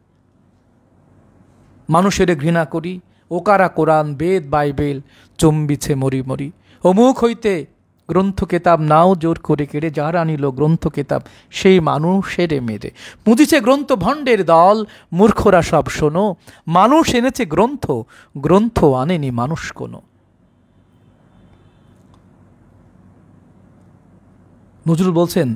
মানুষের ঘৃণা করি, ওকারা কোরআন বেদ বাইবেল চম্বিছে মরি মরি। অমুক হইতে গ্রন্থ কেতাব নাও জোর করে কেড়ে, যার আনিল গ্রন্থ কেতাব সেই মানুষের মেরে। পুঁজিছে গ্রন্থ ভণ্ডের দল, মূর্খরা সব শোনো। মানুষ এনেছে গ্রন্থ, গ্রন্থ আনেনি মানুষ কোনো। নজরুল বলছেন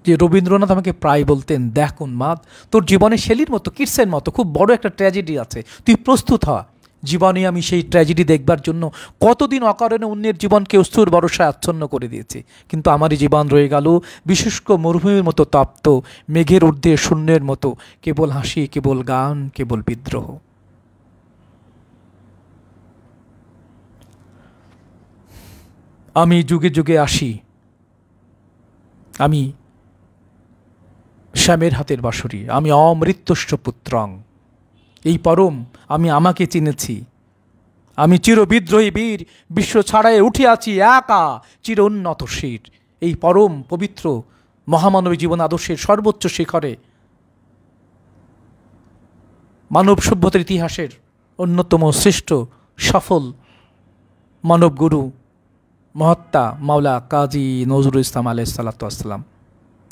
যে রবীন্দ্রনাথ আমাকে প্রায় বলতেন, দেখ উন্মাদ, তোর জীবনে শেলির মতো, কিটসের মতো খুব বড় একটা ট্র্যাজেডি আছে, তুই প্রস্তুত হ। জীবনে আমি সেই ট্র্যাজেডি দেখবার জন্য কতদিন অকারণে অন্যের জীবনকে অশ্রুর বরসায় আচ্ছন্ন করে দিয়েছি, কিন্তু আমারই জীবন রয়ে গেল বিশুষ্ক মরুভূমির মতো তপ্ত, মেঘের ঊর্ধ্বে শূন্যের মতো, কেবল হাসি, কেবল গান, কেবল বিদ্রোহ। আমি যুগে যুগে আসি, আমি শ্যামের হাতের বাঁশরি, আমি অমৃত্যুষ্য পুত্রং। এই পরম আমি আমাকে চিনেছি, আমি চিরবিদ্রোহী বীর, বিশ্ব ছাড়াই উঠিয়াছি একা চির উন্নত শির। এই পরম পবিত্র মহামানবী জীবন আদর্শের সর্বোচ্চ শিখরে, মানব সভ্যতার ইতিহাসের অন্যতম শ্রেষ্ঠ সফল মানবগুরু মহাত্মা মাওলা কাজী নজরুল ইসলাম আলাইহিসসালাম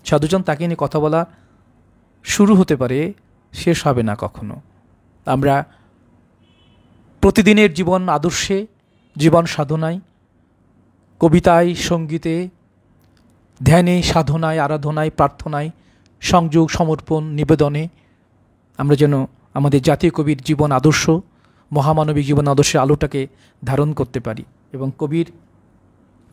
সাধুজন, তাকে নিয়ে কথা বলা শুরু হতে পারে, শেষ হবে না কখনো। আমরা প্রতিদিনের জীবন আদর্শে, জীবন সাধনায়, কবিতায়, সঙ্গীতে, ধ্যানে, সাধনায়, আরাধনায়, প্রার্থনায়, সংযোগ, সমর্পণ, নিবেদনে আমরা যেন আমাদের জাতীয় কবির জীবন আদর্শ, মহামানবিক জীবন আদর্শের আলোটাকে ধারণ করতে পারি। এবং কবির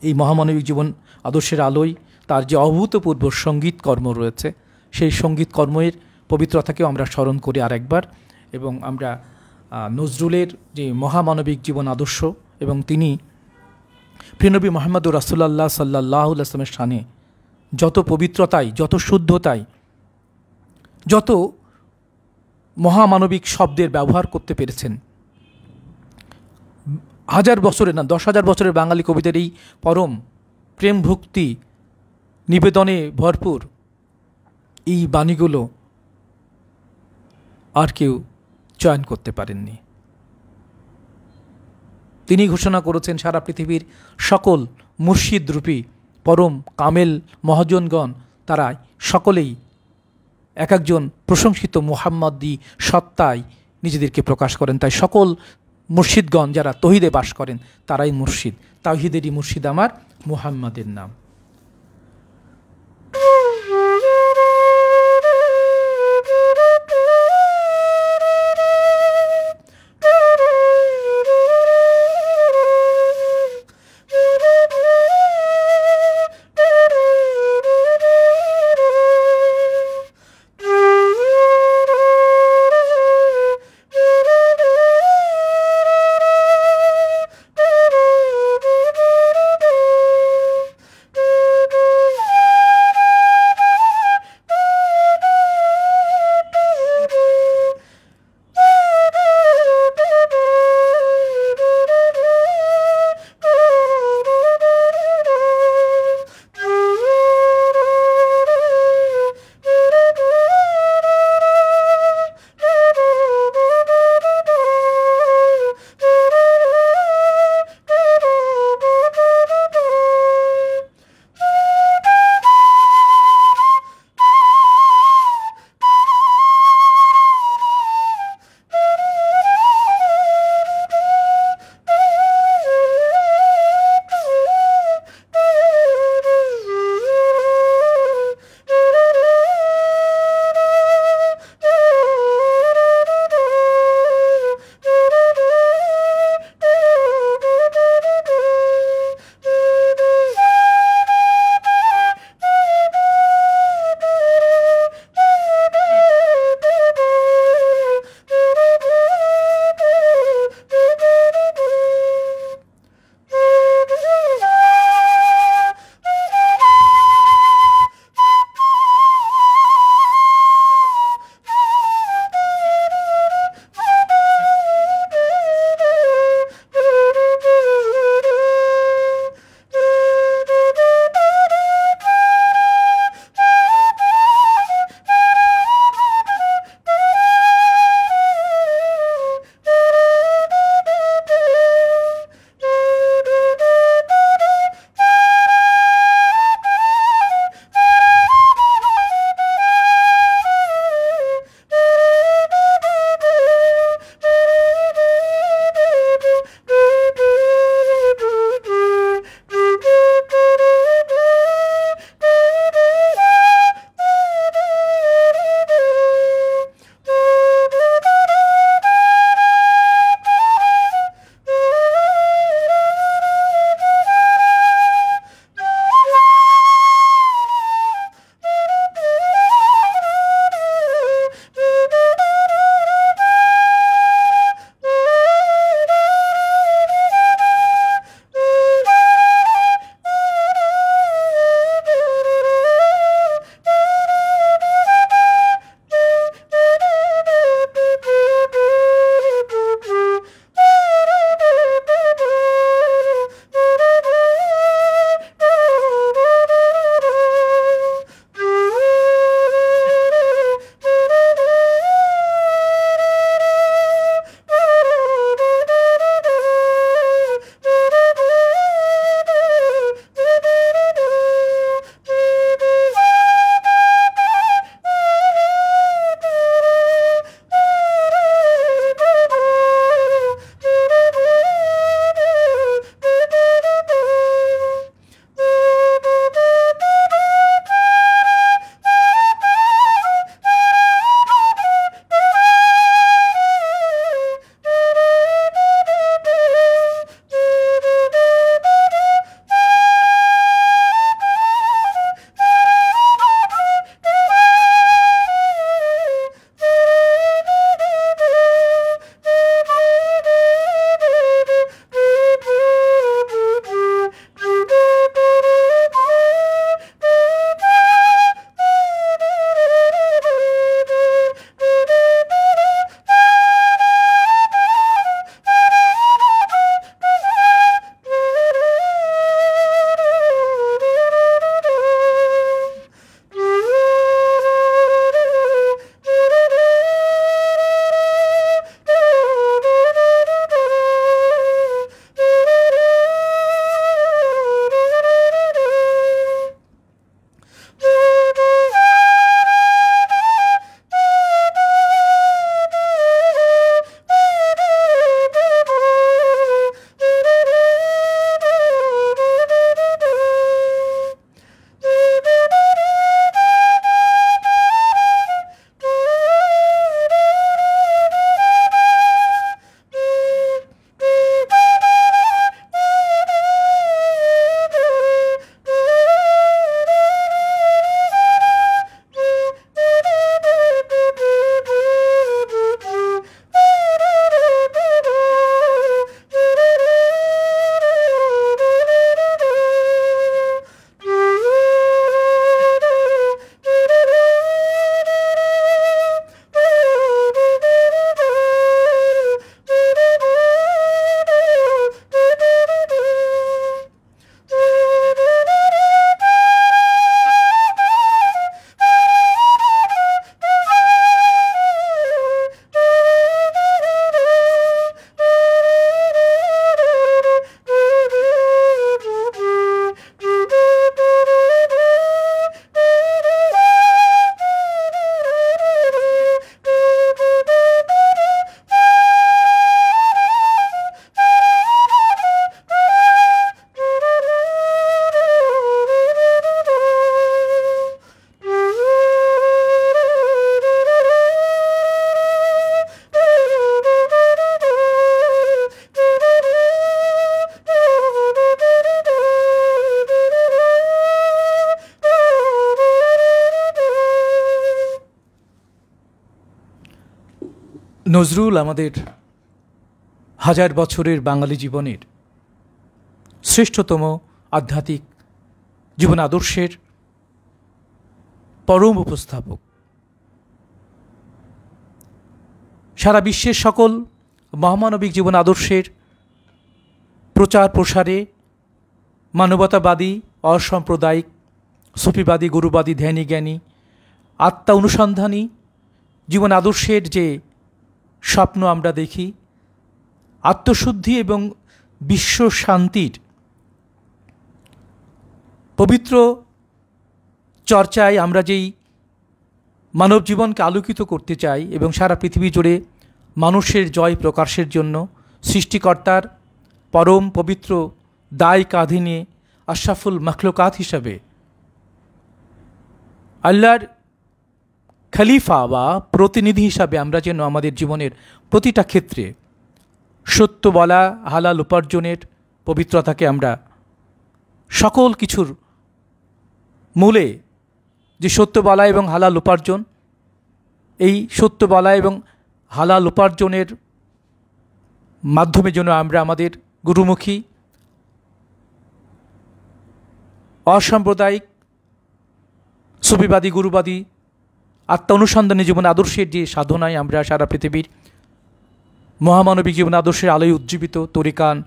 এই মহামানবিক জীবন আদর্শের আলোয় তার যে অভূতপূর্ব সঙ্গীত কর্ম রয়েছে, সেই সঙ্গীত কর্মের পবিত্রতাকেও আমরা স্মরণ করি আরেকবার। এবং আমরা নজরুলের যে মহামানবিক জীবন আদর্শ, এবং তিনি প্রিয়নবী মুহাম্মদুর রাসূলুল্লাহ সাল্লাল্লাহু আলাইহি ওয়াসাল্লামের শানে যত পবিত্রতায়, যত শুদ্ধতায়, যত মহামানবিক শব্দের ব্যবহার করতে পেরেছেন, 1000 বছরের না 10,000 বছরের বাঙালি কবিদের এই পরম প্রেম ভক্তি নিবেদনে ভরপুর এই বাণীগুলো আর কেউ চয়ন করতে পারেননি। তিনি ঘোষণা করেছেন সারা পৃথিবীর সকল মুর্শিদরূপী পরম কামেল মহাজনগণ, তারা সকলেই এক একজন প্রশংসিত মুহাম্মদী সত্তায় নিজেদেরকে প্রকাশ করেন। তাই সকল মুর্শিদগণ যারা তৌহিদে বাস করেন তারাই মুর্শিদ। তাওহীদেরই মুর্শিদ আমার মুহাম্মাদের নাম। নজরুল আমাদের হাজার বছরের বাঙালি জীবনের শ্রেষ্ঠতম আধ্যাত্মিক জীবন আদর্শের পরম উপস্থাপক। সারা বিশ্বের সকল মহামানবিক জীবন আদর্শের প্রচার প্রসারে মানবতাবাদী, অসাম্প্রদায়িক, সুফিবাদী, গুরুবাদী, ধ্যানী জ্ঞানী, আত্মা অনুসন্ধানী জীবন আদর্শের যে স্বপ্ন আমরা দেখি, আত্মশুদ্ধি এবং বিশ্ব শান্তির পবিত্র চর্চায় আমরা যেই মানব জীবনকে আলোকিত করতে চাই এবং সারা পৃথিবী জুড়ে মানুষের জয় প্রকাশের জন্য সৃষ্টিকর্তার পরম পবিত্র দায় কাঁধে নিয়ে আশরাফুল মখলুকাত হিসাবে আল্লাহর খলিফা বা প্রতিনিধি হিসাবে আমরা যেন আমাদের জীবনের প্রতিটা ক্ষেত্রে সত্য বলা, হালাল উপার্জনের পবিত্রতাকে আমরা সকল কিছুর মূলে যে সত্য বলা এবং হালাল উপার্জন, এই সত্য বলা এবং হালাল উপার্জনের মাধ্যমে যেন আমরা আমাদের গুরুমুখী, অসাম্প্রদায়িক, সুফিবাদী, গুরুবাদী, আত্মা অনুসন্ধানী জীবন আদর্শের যে সাধনায় আমরা সারা পৃথিবীর মহামানবিক জীবন আদর্শের আলোয় উজ্জীবিত তরিকান,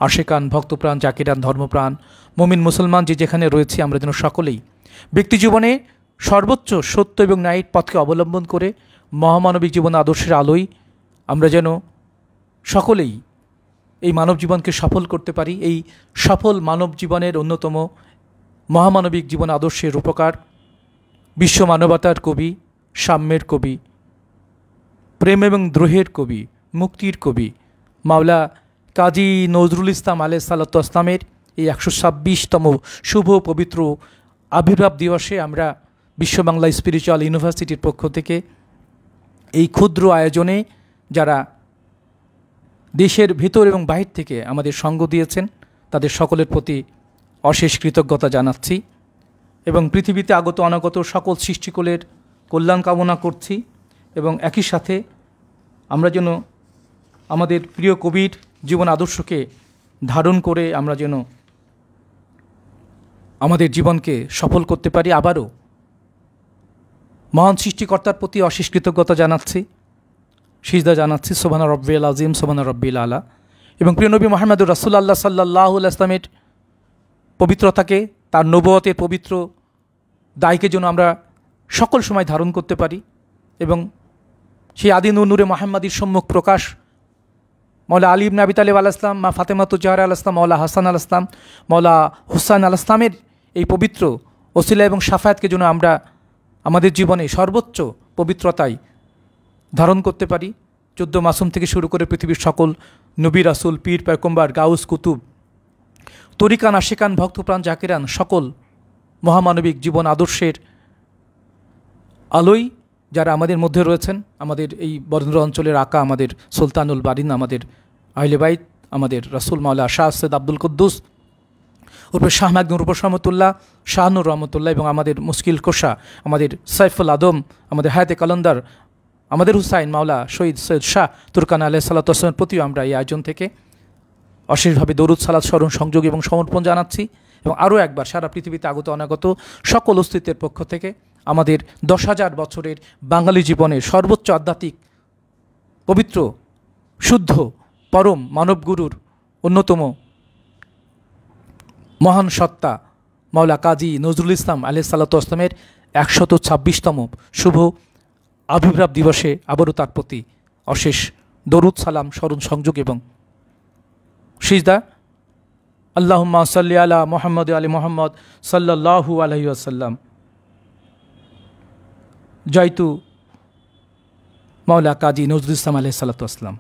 আশেকান, ভক্তপ্রাণ, জাকিরান, ধর্মপ্রাণ, মুমিন মুসলমান যে যেখানে রয়েছে আমরা যেন সকলেই ব্যক্তি জীবনে সর্বোচ্চ সত্য এবং ন্যায়ের পথকে অবলম্বন করে মহামানবিক জীবন আদর্শের আলোয় আমরা যেন সকলেই এই মানব জীবনকে সফল করতে পারি। এই সফল মানব জীবনের অন্যতম মহামানবিক জীবন আদর্শের রূপকার, বিশ্ব মানবতার কবি, সাম্যের কবি, প্রেম এবং দ্রোহের কবি, মুক্তির কবি মাওলা কাজী নজরুল ইসলাম আলাইহিসসালাতু ওয়াসসালামের এই 126তম শুভ পবিত্র আবির্ভাব দিবসে আমরা বিশ্ব বাংলা স্পিরিচুয়াল ইউনিভার্সিটির পক্ষ থেকে এই ক্ষুদ্র আয়োজনে যারা দেশের ভিতর এবং বাহির থেকে আমাদের সঙ্গ দিয়েছেন তাদের সকলের প্রতি অশেষ কৃতজ্ঞতা জানাচ্ছি এবং পৃথিবীতে আগত অনাগত সকল সৃষ্টিকুলের কল্যাণ কামনা করছি এবং একই সাথে আমরা যেন আমাদের প্রিয় কবির জীবন আদর্শকে ধারণ করে আমরা যেন আমাদের জীবনকে সফল করতে পারি। আবারও মহান সৃষ্টিকর্তার প্রতি অশেষ কৃতজ্ঞতা জানাচ্ছি, সিজদা জানাচ্ছি। সুবহানা রব্বিল আযীম, সুবহানা রব্বিল আলা। এবং প্রিয় নবী মুহাম্মদুর রাসূলুল্লাহ সাল্লাল্লাহু আলাইহি ওয়াসাল্লামের পবিত্রতাকে, তার নবুয়তের পবিত্র দায়কে যেন আমরা সকল সময় ধারণ করতে পারি এবং সেই আদি নূরে মুহাম্মাদির সম্মুখ প্রকাশ মৌলা আলী ইবনে আবি তালিব আলাইহিস সালাম, মা ফাতেমাতুজ জাহরা আলাইহিস সালাম, মৌলা হাসান আলাইহিস সালাম, মৌলা হুসাইন আলাইহিস সালামের এই পবিত্র ওসিলা এবং শাফায়াতকে যেন আমরা আমাদের জীবনে সর্বোচ্চ পবিত্রতায় ধারণ করতে পারি। 14 মাসুম থেকে শুরু করে পৃথিবীর সকল নবী, রাসূল, পীর, পয়গম্বর, গাউস, কুতুব, তরিকান, আশিকান, ভক্তপ্রাণ, জাকিরান সকল মহামানবিক জীবন আদর্শের আলোয় যারা আমাদের মধ্যে রয়েছেন, আমাদের এই বরেন্দ্র অঞ্চলের আকা, আমাদের সুলতানুল বারিন, আমাদের আহলে বাইত, আমাদের রাসূল মাওলা শাহ সৈয়দ আব্দুল কুদ্দুস ওরফে শাহ মাকদুম রূপস রহমতুল্লাহ, শাহনুর রহমতুল্লাহ এবং আমাদের মুশকিল কোষা, আমাদের সাইফুল আদম, আমাদের হায়াতে কালন্দার, আমাদের হুসাইন মাওলা শহীদ সৈয়দ শাহ তুরকান আলাইহিসসালাতু ওয়াসসালামের প্রতিও আমরা এই আয়োজন থেকে অশেষভাবে দরুদ, সালাত, স্মরণ, সংযোগ এবং সমর্পণ জানাচ্ছি এবং আরও একবার সারা পৃথিবীতে আগত অনাগত সকল অস্তিত্বের পক্ষ থেকে আমাদের 10,000 বছরের বাঙালি জীবনের সর্বোচ্চ আধ্যাত্মিক, পবিত্র, শুদ্ধ, পরম মানবগুরুর অন্যতম মহান সত্তা মাওলা কাজী নজরুল ইসলাম আলাইহিসসালাতু ওয়াসসালামের 126তম শুভ আবির্ভাব দিবসে আবারও তার প্রতি অশেষ দরুদ, সালাম, স্মরণ, সংযোগ এবং সিজদা। আল্লাহুম্মা সাল্লি আলা মুহাম্মদ আলি মুহাম্মদ সাল্লাল্লাহু আলাইহি ওয়াসাল্লাম। জয়তু মাওলা কাজী নজরুল ইসলাম আলাইহিসসালাতু ওয়াসসালাম।